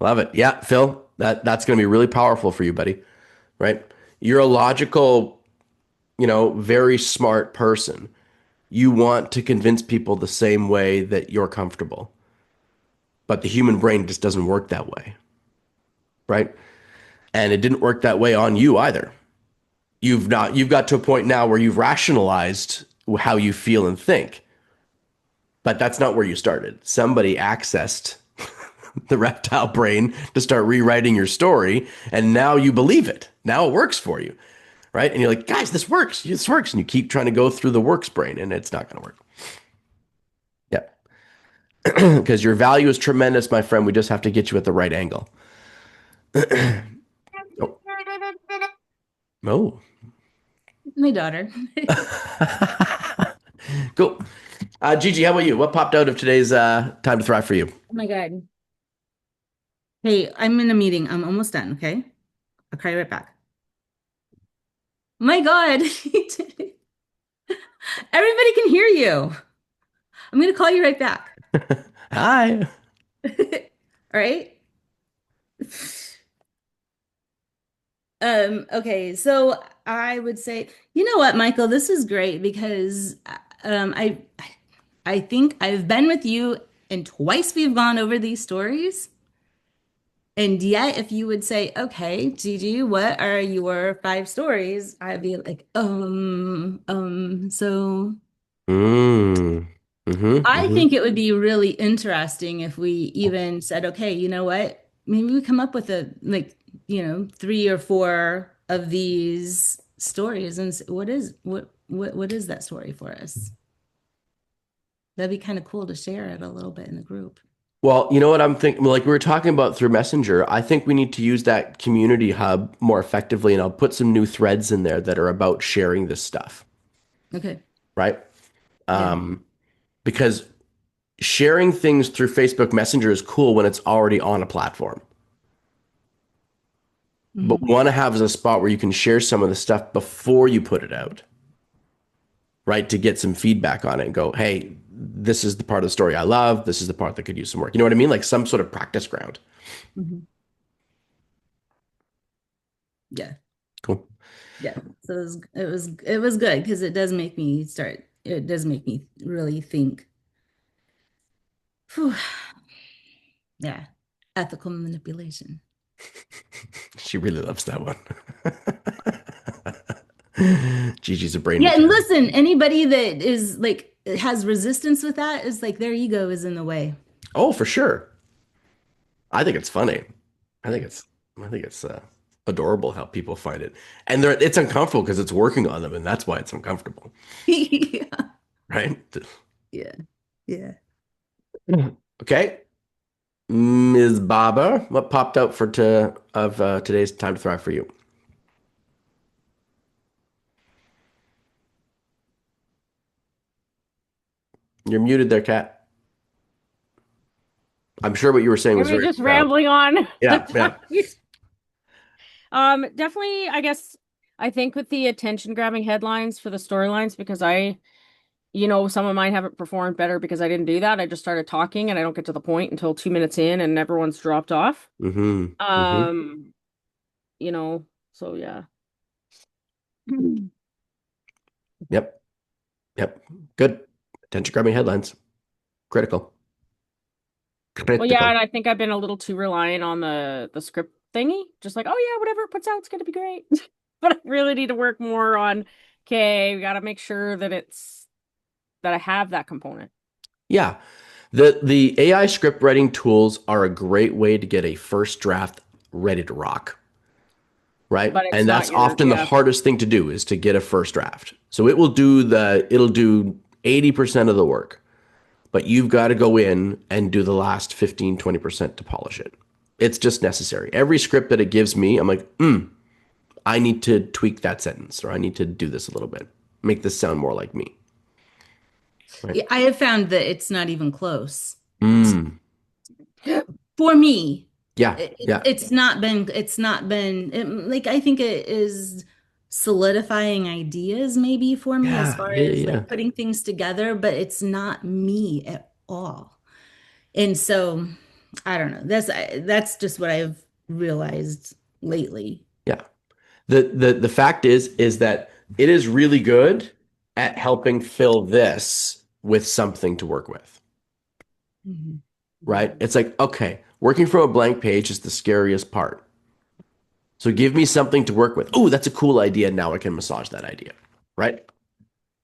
Love it. Yeah, Phil, that's going to be really powerful for you, buddy. Right? You're a logical, very smart person. You want to convince people the same way that you're comfortable. But the human brain just doesn't work that way, right? And it didn't work that way on you either. You've got to a point now where you've rationalized how you feel and think, but that's not where you started. Somebody accessed the reptile brain to start rewriting your story, and now you believe it. Now it works for you, right? And you're like, guys, this works. This works. And you keep trying to go through the works brain, and it's not going to work. Yeah. Because your value is tremendous, my friend. We just have to get you at the right angle. Oh. Oh. My daughter. Cool. Gigi, how about you? What popped out of today's Time to Thrive for you? Oh my God. Hey, I'm in a meeting. I'm almost done, okay? I'll call you right back. My God. Everybody can hear you. I'm gonna call you right back. Hi. All right? Okay, so I would say, you know what, Michael, this is great because I think I've been with you and twice we've gone over these stories. And yet, if you would say, okay, Gigi, what are your 5 stories? I'd be like, so Mm. Mm-hmm. I Mm-hmm. think it would be really interesting if we even said, okay, you know what? Maybe we come up with a like, 3 or 4 of these stories and what is that story for us? That'd be kind of cool to share it a little bit in the group. Well, you know what I'm thinking? Like we were talking about through Messenger, I think we need to use that community hub more effectively, and I'll put some new threads in there that are about sharing this stuff, Okay. right? Yeah. Because sharing things through Facebook Messenger is cool when it's already on a platform. But we Mhm. want to have a spot where you can share some of the stuff before you put it out, right? To get some feedback on it and go, hey, this is the part of the story I love. This is the part that could use some work. You know what I mean? Like some sort of practice ground. Mhm. Yeah. Cool. Yeah. So it was good because it does make me really think. Phew. Yeah. Ethical manipulation. She really loves that one. Gigi's a brain Yeah, and mechanic. listen, anybody that is like has resistance with that is like their ego is in the way. Oh, for sure. I think it's funny. I think Yeah. it's I think it's adorable how people find it. And it's uncomfortable because it's working on them, and that's why it's uncomfortable, Yeah. right? Yeah. Yeah. Okay. Ms. Baba, what popped out for today's Time to Thrive for you? You're muted there, Kat. I'm sure what you were saying I was mean, very just profound. rambling on. Yeah, yeah. Definitely, I guess I think with the attention grabbing headlines for the storylines because some of mine haven't performed better because I didn't do that. I just started talking and I don't get to the point until 2 minutes in and everyone's dropped off. Mm-hmm. Mm-hmm. Um, so yeah. Yep. Yep. Good. Attention grabbing headlines. Critical. Well, yeah, Critical. and I think I've been a little too reliant on the script thingy. Just like, oh yeah, whatever it puts out, it's gonna be great. But I really need to work more on, okay, we gotta make sure that I have that component. Yeah. The AI script writing tools are a great way to get a first draft ready to rock, right? But it's And not that's your, often the yeah. hardest thing to do is to get a first draft. So it'll do 80% of the work, but you've got to go in and do the last 15-20% to polish it. It's just necessary. Every script that it gives me, I'm like, I need to tweak that sentence or I need to do this a little bit. Make this sound more like me. Right. Yeah, I have found that it's not even close. Mm. For me, Yeah. it, Yeah. like I think it is solidifying ideas maybe for me as Yeah. far Yeah. as Yeah. like putting things together, but it's not me at all. And so I don't know. That's just what I've realized lately. Yeah. The fact is that it is really good at helping fill this with something to work with, Mhm. right? It's like, okay, working from a blank page is the scariest part. So give me something to work with. Oh, that's a cool idea. Now I can massage that idea, right?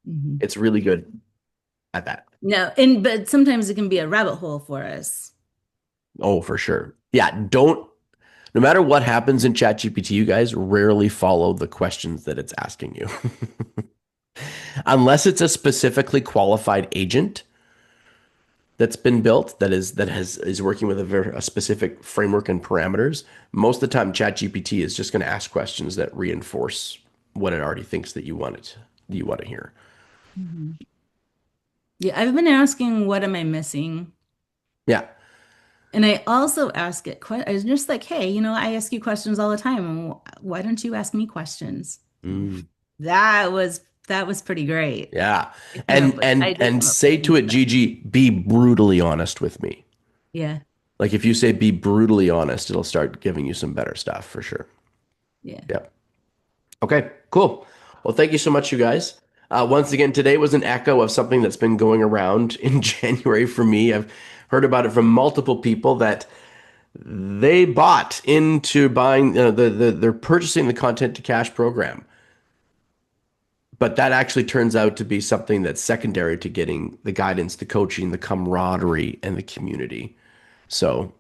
Mhm. It's really good at that. No, and but sometimes it can be a rabbit hole for us. Oh, for sure. Yeah, don't, no matter what happens in ChatGPT, you guys rarely follow the questions that it's asking you. Unless it's a specifically qualified agent that's been built that is working with a specific framework and parameters. Most of the time, ChatGPT is just going to ask questions that reinforce what it already thinks that you want to hear. Mhm. Yeah, I've been asking, what am I missing? Yeah. And I also ask it, I was just like, hey, I ask you questions all the time. Why don't you ask me questions? Mm, That was pretty great. yeah. I And did and come up with say some to it, stuff. Gigi, be brutally honest with me. Yeah, Like if you say be brutally honest, it'll start giving you some better stuff for sure. yeah. Yeah. Okay, cool. Well, thank you so much, you guys. Once again, today was an echo of something that's been going around in January for me. I've heard about it from multiple people that they bought into buying they're purchasing the content to cash program, but that actually turns out to be something that's secondary to getting the guidance, the coaching, the camaraderie, and the community. So,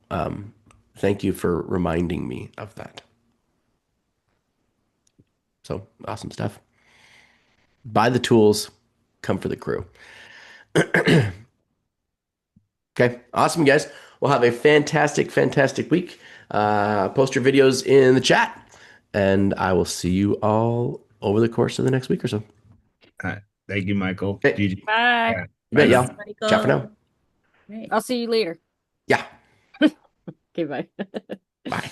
thank you for reminding me of that. So awesome stuff. Buy the tools, come for the crew. Okay, awesome, guys. We'll have a fantastic, fantastic week. Post your videos in the chat, and I will see you all over the course of the next week or so. All right. Thank you, Michael. Okay, Gigi. Bye. Yeah. you Bye bet, now. Thanks, y'all. Ciao for now. Michael. Great. I'll see you later. Yeah, Okay, bye. bye.